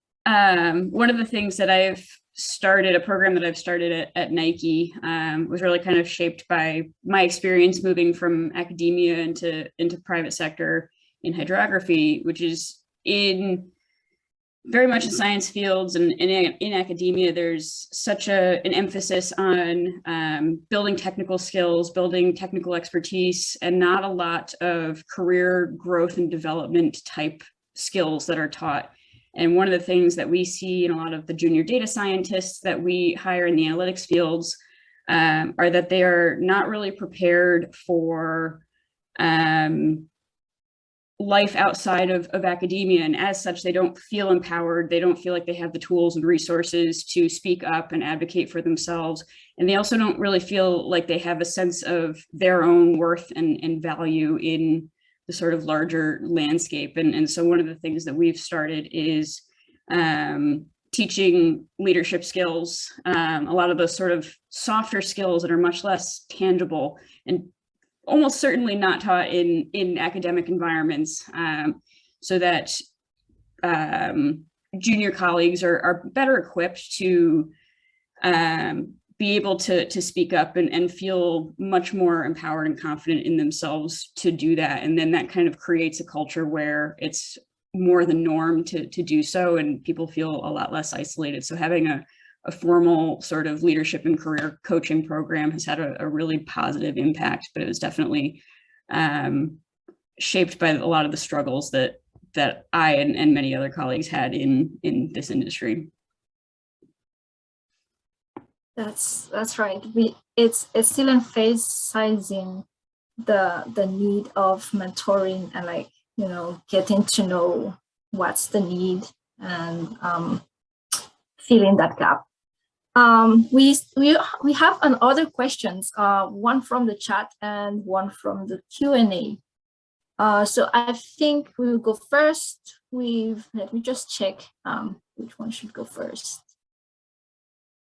[SPEAKER 4] One of the things that I've started, a program that I've started at Nike, was really kind of shaped by my experience moving from academia into private sector in hydrography, which is very much in science fields and in academia. There's such an emphasis on building technical skills, building technical expertise, and not a lot of career growth and development type skills that are taught. And one of the things that we see in a lot of the junior data scientists that we hire in the analytics fields are that they are not really prepared for life outside of academia. And as such, they don't feel empowered. They don't feel like they have the tools and resources to speak up and advocate for themselves. And they also don't really feel like they have a sense of their own worth and value in the sort of larger landscape. And so one of the things that we've started is teaching leadership skills, a lot of those sort of softer skills that are much less tangible and almost certainly not taught in academic environments, so that junior colleagues are better equipped to be able to speak up and feel much more empowered and confident in themselves to do that. And then that kind of creates a culture where it's more the norm to do so, and people feel a lot less isolated. So having a formal sort of leadership and career coaching program has had a really positive impact, but it was definitely shaped by a lot of the struggles that I and many other colleagues had in this industry.
[SPEAKER 1] That's right. It's still emphasizing the need of mentoring and, like, getting to know what's the need and filling that gap. We have other questions, one from the chat and one from the Q&A. So I think we will go first let me just check which one should go first.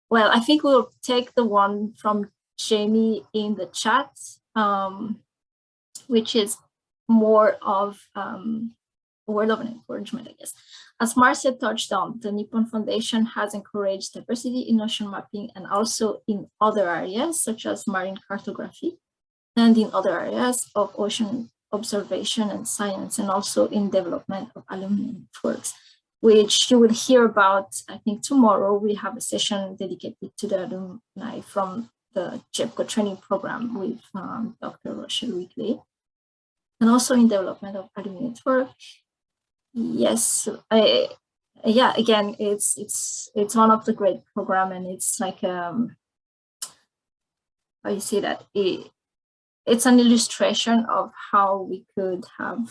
[SPEAKER 1] Well, I think we'll take the one from Jamie in the chat, which is more of a word of encouragement, I guess. As Marcia touched on, the Nippon Foundation has encouraged diversity in ocean mapping and also in other areas such as marine cartography and in other areas of ocean observation and science, and also in development of alumni networks, which you will hear about, I think tomorrow. We have a session dedicated to the alumni from the JEPCO training program with Dr. Rochelle Weekly, and also in development of alumni network. Yes, yeah, again, it's one of the great program, and it's like how you say that, it's an illustration of how we could have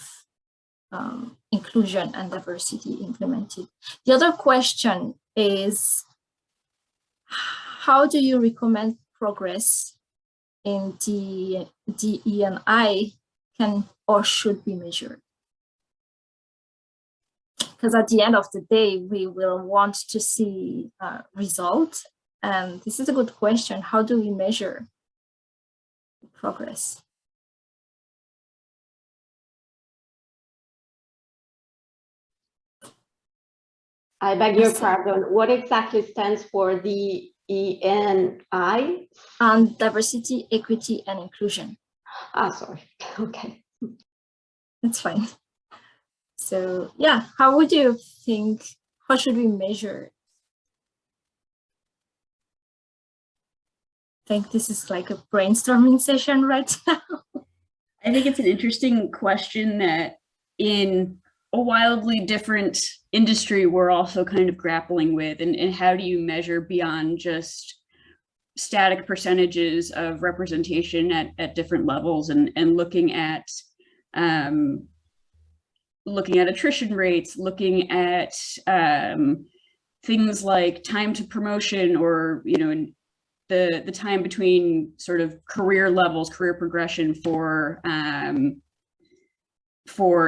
[SPEAKER 1] inclusion and diversity implemented. The other question is, how do you recommend progress in DE&I can or should be measured? Because at the end of the day, we will want to see results. And this is a good question. How do we measure progress?
[SPEAKER 3] I beg your pardon. What exactly stands for DE&I?
[SPEAKER 1] Diversity, equity, and inclusion.
[SPEAKER 3] Ah, sorry. Okay.
[SPEAKER 1] That's fine. So yeah, how would you think, how should we measure? I think this is like a brainstorming session right now.
[SPEAKER 4] I think it's an interesting question that in a wildly different industry we're also kind of grappling with, and how do you measure beyond just static percentages of representation at different levels, and looking at attrition rates, looking at things like time to promotion, or the time between sort of career levels, career progression for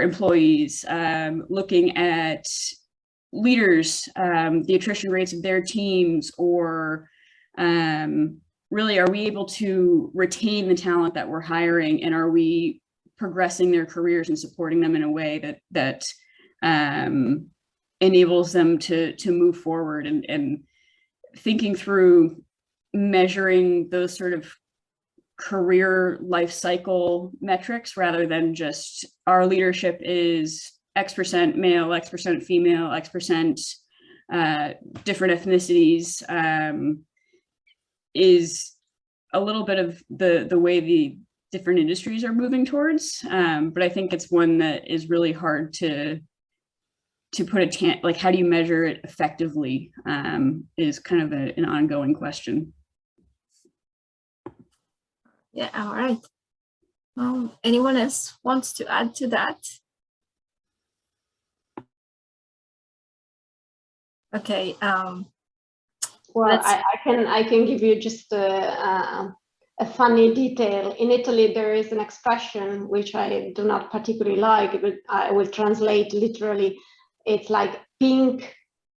[SPEAKER 4] employees, looking at leaders, the attrition rates of their teams, or really, are we able to retain the talent that we're hiring, and are we progressing their careers and supporting them in a way that enables them to move forward, and thinking through measuring those sort of career life cycle metrics, rather than just our leadership is X% male, X% female, X% different ethnicities, is a little bit of the way the different industries are moving towards. But I think it's one that is really hard to put like, how do you measure it effectively, is kind of an ongoing question.
[SPEAKER 1] Yeah, all right. Anyone else wants to add to that? Okay.
[SPEAKER 3] Well, I can give you just a funny detail. In Italy, there is an expression which I do not particularly like, but I will translate literally. It's like pink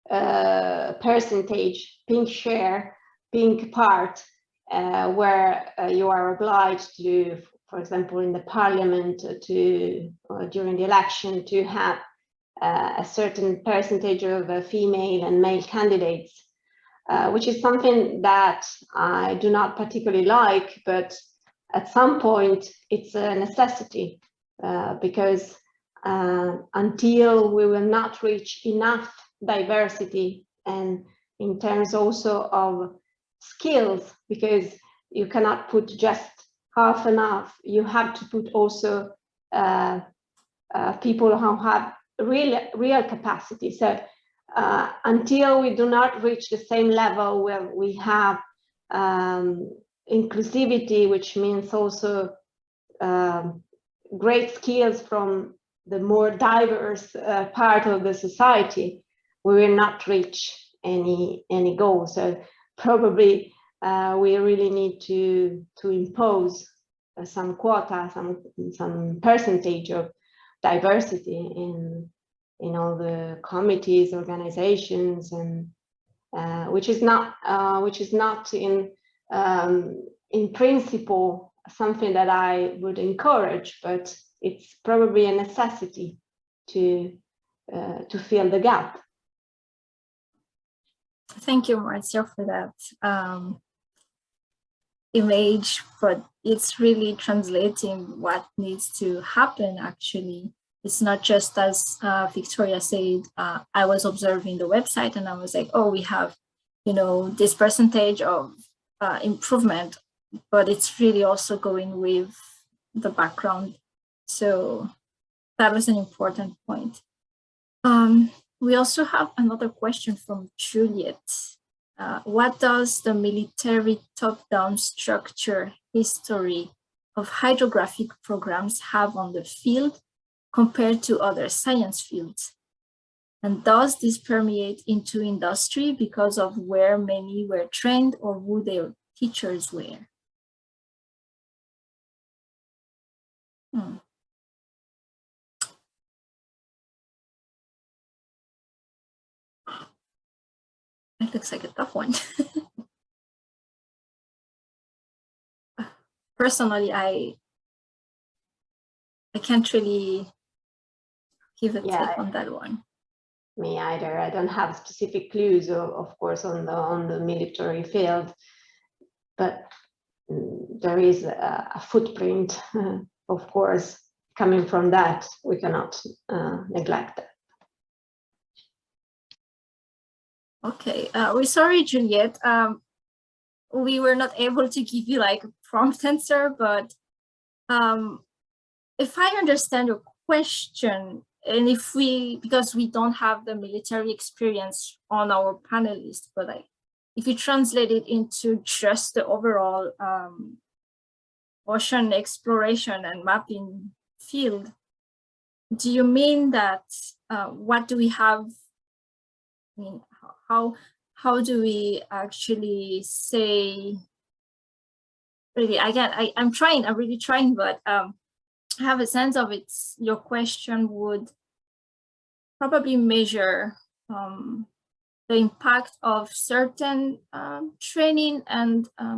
[SPEAKER 3] percentage, pink share, pink part, where you are obliged to, for example, in the parliament, to during the election, to have a certain percentage of female and male candidates, which is something that I do not particularly like, but at some point it's a necessity, because until we will not reach enough diversity, and in terms also of skills, because you cannot put just half enough, you have to put also people who have real capacity. So until we do not reach the same level where we have inclusivity, which means also great skills from the more diverse part of the society, we will not reach any goal. So probably we really need to impose some quota, some percentage of diversity in all the committees, organizations, and which is not in principle something that I would encourage, but it's probably a necessity to fill the gap.
[SPEAKER 1] Thank you, Marcia, for that image, but it's really translating what needs to happen. Actually, it's not just as Victoria said. I was observing the website and I was like, oh, we have, this percentage of improvement, but it's really also going with the background. So that was an important point. We also have another question from Juliet. What does the military top-down structure history of hydrographic programs have on the field compared to other science fields? And does this permeate into industry because of where many were trained or who their teachers were? It looks like a tough one. Personally, I can't really give a take on that one.
[SPEAKER 3] Me either. I don't have specific clues, of course, on the military field, but there is a footprint, of course, coming from that. We cannot neglect that. Okay,
[SPEAKER 1] we're sorry, Juliet. We were not able to give you like a prompt answer, but if I understand your question, and if because we don't have the military experience on our panelists, but like if you translate it into just the overall ocean exploration and mapping field, do you mean that what do we have? I mean, how do we actually say? Really, I'm really trying, but I have a sense of it. Your question would probably measure the impact of certain training and
[SPEAKER 4] I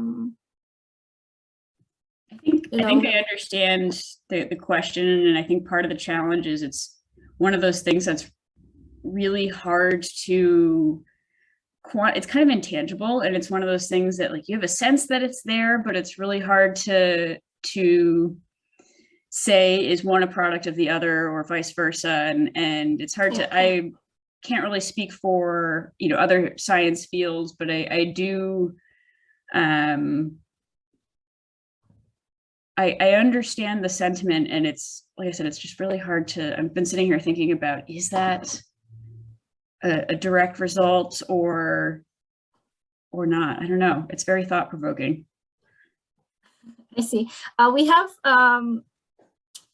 [SPEAKER 4] think I understand the question, and I think part of the challenge is it's one of those things that's really hard to it's kind of intangible, and it's one of those things that like you have a sense that it's there, but it's really hard to say is one a product of the other or vice versa, and it's hard to I can't really speak for other science fields, but I do I understand the sentiment, and it's like I said, it's just really hard to. I've been sitting here thinking about, is that a direct result or not? I don't know. It's very thought-provoking.
[SPEAKER 1] I see. We have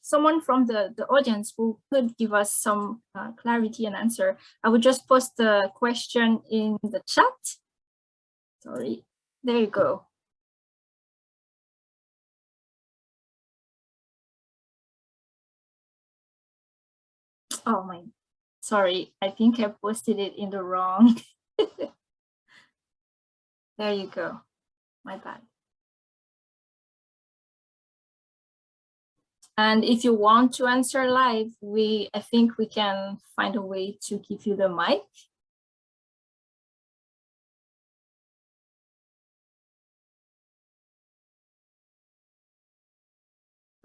[SPEAKER 1] someone from the audience who could give us some clarity and answer. I would just post the question in the chat. Sorry, there you go. Oh my, sorry, I think I posted it in the wrong. There you go, my bad. And if you want to answer live, I think we can find a way to give you the mic.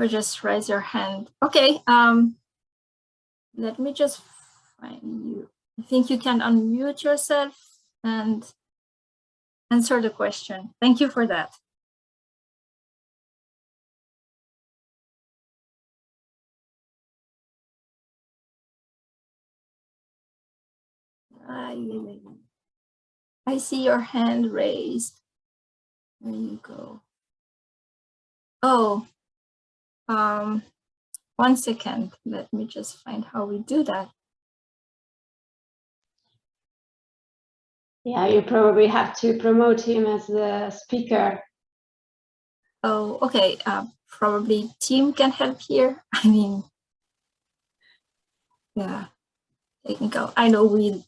[SPEAKER 1] Or just raise your hand. Okay, let me just find you. I think you can unmute yourself and answer the question. Thank you for that. I see your hand raised. There you go. Oh, 1 second. Let me just find how we do that.
[SPEAKER 3] Yeah, you probably have to promote him as the speaker.
[SPEAKER 1] Oh, okay. Probably team can help here. I mean, yeah, technical. I know we've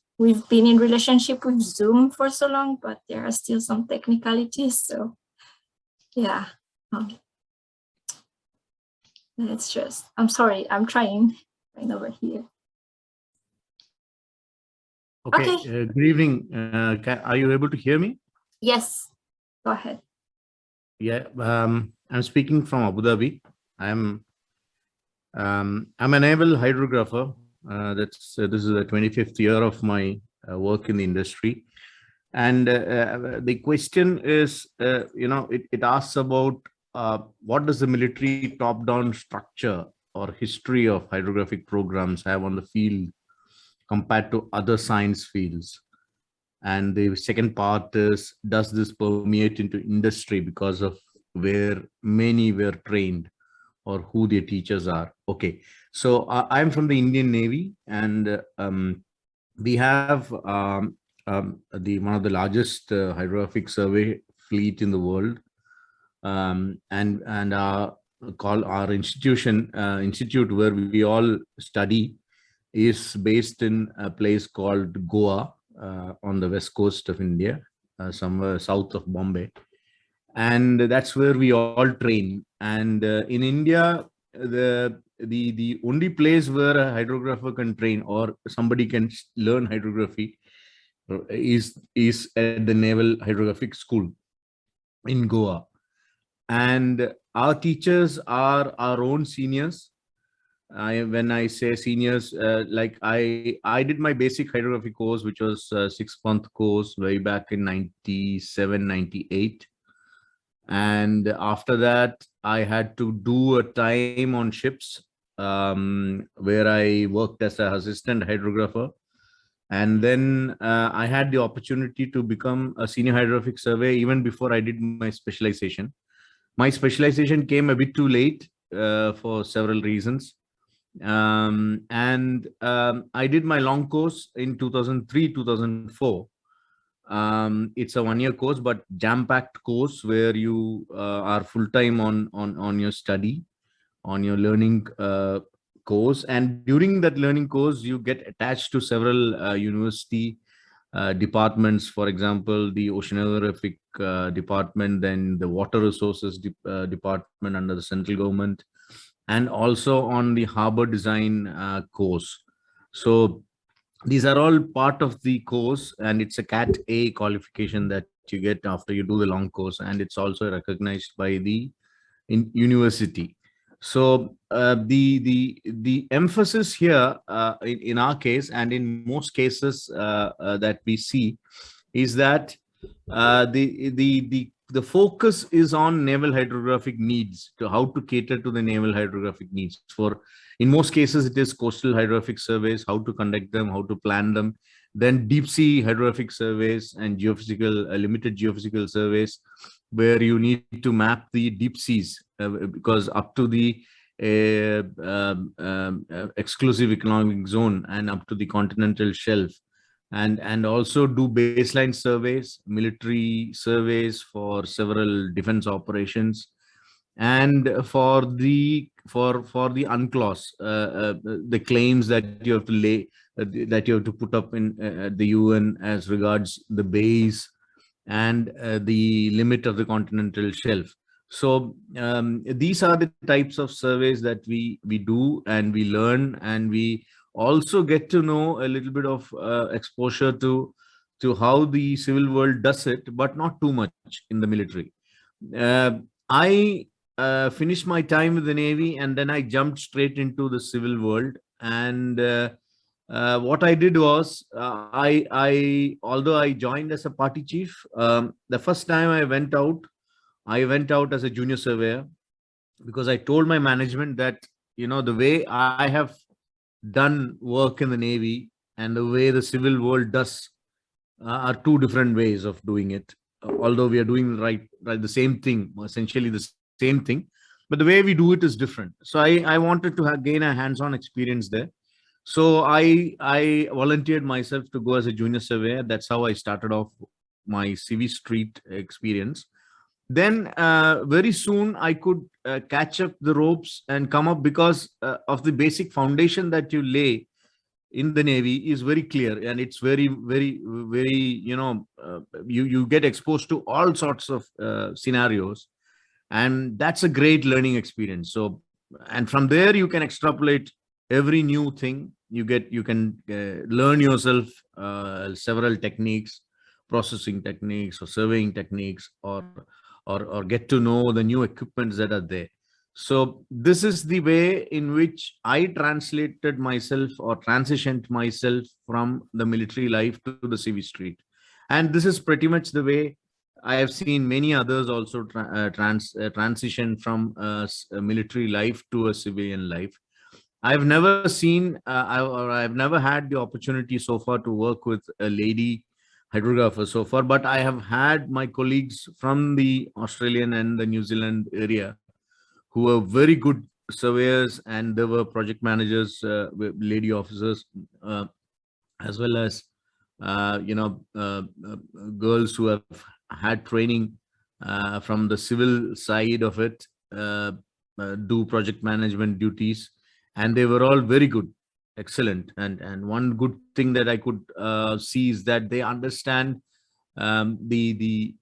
[SPEAKER 1] been in relationship with Zoom for so long, but there are still some technicalities. So, yeah. It's just, I'm sorry, I'm trying right over here.
[SPEAKER 6] Okay. Good evening. Are you able to hear me?
[SPEAKER 1] Yes, go ahead.
[SPEAKER 6] Yeah, I'm speaking from Abu Dhabi. I'm a naval hydrographer. This is the 25th year of my work in the industry. And the question is, it asks about what does the military top-down structure or history of hydrographic programs have on the field compared to other science fields? And the second part is, does this permeate into industry because of where many were trained or who their teachers are. Okay, so I'm from the Indian Navy, and we have the one of the largest hydrographic survey fleet in the world, and call our institute where we all study is based in a place called Goa, on the west coast of India, somewhere south of Bombay, and that's where we all train. And in India, the only place where a hydrographer can train or somebody can learn hydrography is at the Naval Hydrographic School in Goa. And our teachers are our own seniors. When I say seniors, like I did my basic hydrography course, which was a 6-month course way back in 97, 98. And after that, I had to do a time on ships, where I worked as an assistant hydrographer. And then I had the opportunity to become a senior hydrographic surveyor even before I did my specialization. My specialization came a bit too late for several reasons. I did my long course in 2003, 2004. It's a 1-year course, but jam-packed course where you are full-time on your study, on your learning course. And during that learning course, you get attached to several university departments. For example, the oceanographic department, then the water resources department under the central government, and also on the harbor design course. So these are all part of the course, and it's a Cat A qualification that you get after you do the long course, and it's also recognized by the university. So the emphasis here in our case, and in most cases that we see, is that the focus is on naval hydrographic needs, to how to cater to the naval hydrographic needs. For in most cases, it is coastal hydrographic surveys, how to conduct them, how to plan them, then deep sea hydrographic surveys and geophysical limited geophysical surveys, where you need to map the deep seas, because up to the exclusive economic zone and up to the continental shelf, and also do baseline surveys, military surveys for several defense operations, and for the UNCLOS, the claims that you have to lay, that you have to put up in the UN as regards the bays and the limit of the continental shelf. So these are the types of surveys that we do and we learn, and we also get to know a little bit of exposure to how the civil world does it, but not too much in the military. I finished my time with the Navy, and then I jumped straight into the civil world. And what I did was, although I joined as a party chief, the first time I went out as a junior surveyor, because I told my management that, the way I have done work in the Navy and the way the civil world does are two different ways of doing it. Although we are doing right the same thing, essentially the same thing, but the way we do it is different. So I wanted to gain a hands-on experience there. So I volunteered myself to go as a junior surveyor. That's how I started off my CV Street experience. Then very soon I could catch up the ropes and come up, because of the basic foundation that you lay in the Navy is very clear, and it's very, very, very, you get exposed to all sorts of scenarios, and that's a great learning experience. So, and from there you can extrapolate every new thing. You can learn yourself several techniques, processing techniques or surveying techniques, or get to know the new equipments that are there. So this is the way in which I translated myself or transitioned myself from the military life to the CV Street. And this is pretty much the way I have seen many others also transition from military life to a civilian life. I've never seen, I've never had the opportunity so far to work with a lady hydrographer so far, but I have had my colleagues from the Australian and the New Zealand area who were very good surveyors, and there were project managers, lady officers, as well as girls who have had training from the civil side of it, do project management duties, and they were all very good, excellent. And one good thing that I could see is that they understand the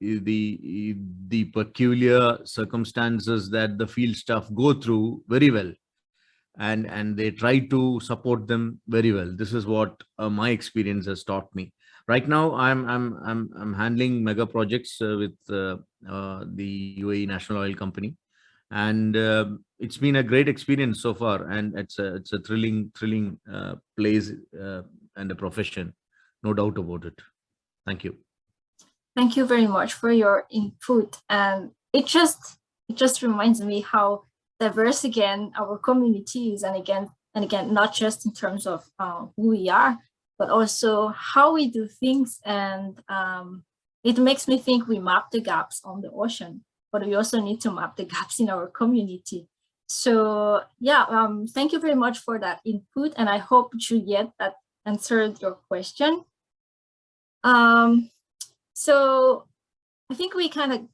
[SPEAKER 6] peculiar circumstances that the field staff go through very well, and they try to support them very well. This is what my experience has taught me. Right now, I'm handling mega projects with the UAE National Oil Company, and it's been a great experience so far. And it's a thrilling place and a profession, no doubt about it. Thank you.
[SPEAKER 1] Thank you very much for your input. And it just reminds me how diverse again our community is, and again, not just in terms of who we are, but also how we do things. And it makes me think we map the gaps on the ocean, but we also need to map the gaps in our community. So yeah, thank you very much for that input, and I hope, Juliette, that answered your question. So I think we kind of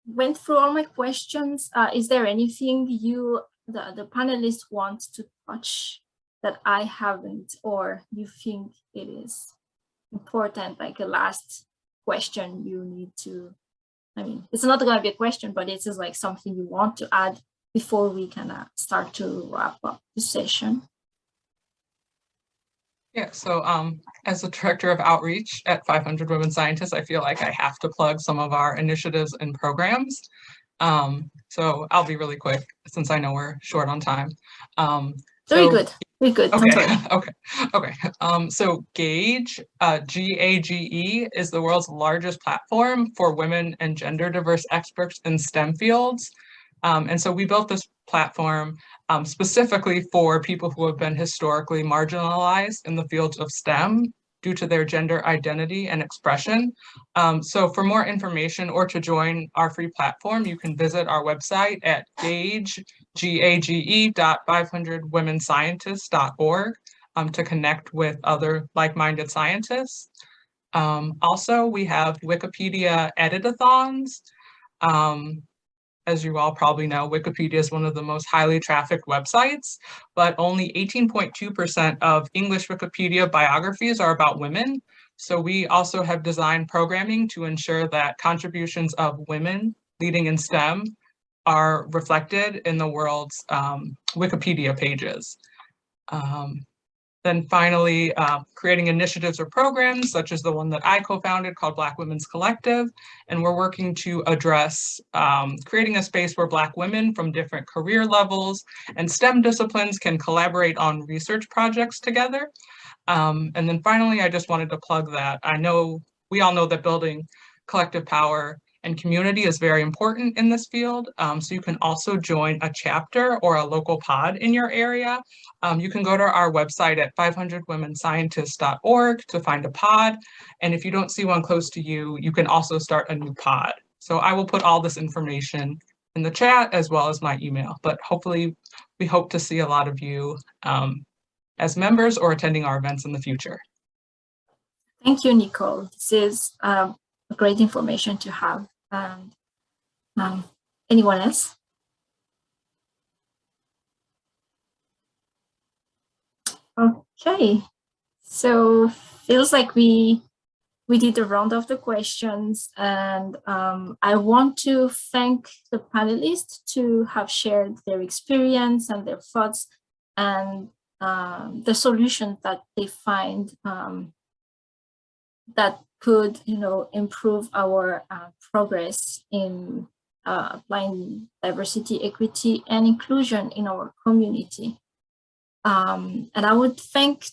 [SPEAKER 1] went through all my questions. Is there anything the panelists want to touch that I haven't, or you think it is important, like a last question you need to, I mean, it's not going to be a question, but it's just like something you want to add before we can start to wrap up the session?
[SPEAKER 2] Yeah, so as the director of outreach at 500 Women Scientists, I feel like I have to plug some of our initiatives and programs. So I'll be really quick since I know we're short on time.
[SPEAKER 1] Very good. We're good.
[SPEAKER 2] Okay. Okay. So GAGE, GAGE, is the world's largest platform for women and gender diverse experts in STEM fields. And so we built this platform specifically for people who have been historically marginalized in the fields of STEM due to their gender identity and expression. So for more information or to join our free platform, you can visit our website at gage.500womenscientists.org to connect with other like-minded scientists. Also, we have Wikipedia edit-a-thons. As you all probably know, Wikipedia is one of the most highly trafficked websites, but only 18.2% of English Wikipedia biographies are about women. So we also have designed programming to ensure that contributions of women leading in STEM are reflected in the world's Wikipedia pages. Then finally, creating initiatives or programs such as the one that I co-founded called Black Women's Collective. And we're working to address creating a space where Black women from different career levels and STEM disciplines can collaborate on research projects together. And then finally, I just wanted to plug that we all know that building collective power and community is very important in this field. So you can also join a chapter or a local pod in your area. You can go to our website at 500womenscientists.org to find a pod. And if you don't see one close to you, you can also start a new pod. So I will put all this information in the chat as well as my email, but hopefully we hope to see a lot of you as members or attending our events in the future.
[SPEAKER 1] Thank you, Nicole. This is great information to have. Anyone else? Okay, so feels like we did a round of the questions, and I want to thank the panelists to have shared their experience and their thoughts and the solutions that they find that could, improve our progress in applying diversity, equity, and inclusion in our community. And I would thank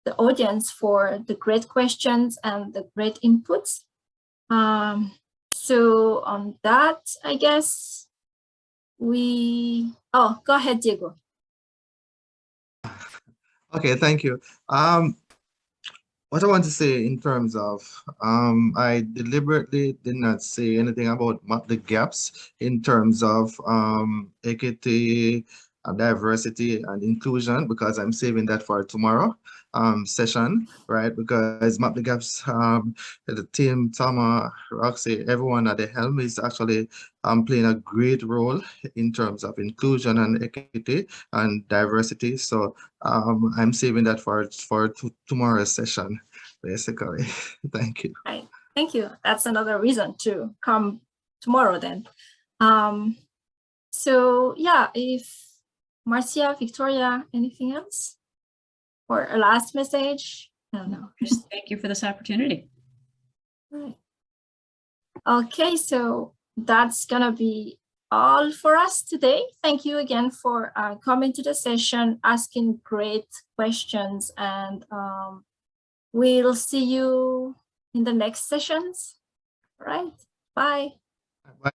[SPEAKER 1] the audience for the great questions and the great inputs. So on that, I guess go ahead, Diego.
[SPEAKER 5] Okay, thank you. what I want to say in terms of, I deliberately did not say anything about the gaps in terms of equity, diversity, and inclusion, because I'm saving that for tomorrow session, right? Because map the gaps, the team, Tama, Roxy, everyone at the helm is actually playing a great role in terms of inclusion and equity and diversity. So I'm saving that for tomorrow's session, basically. Thank you.
[SPEAKER 1] Right. Thank you. That's another reason to come tomorrow then. So yeah, if Marcia, Victoria, anything else? Or a last message? I don't know.
[SPEAKER 4] Just thank you for this opportunity.
[SPEAKER 1] Right. Okay, so that's gonna be all for us today. Thank you again for coming to the session, asking great questions, and we'll see you in the next sessions. All right, bye.
[SPEAKER 5] Bye.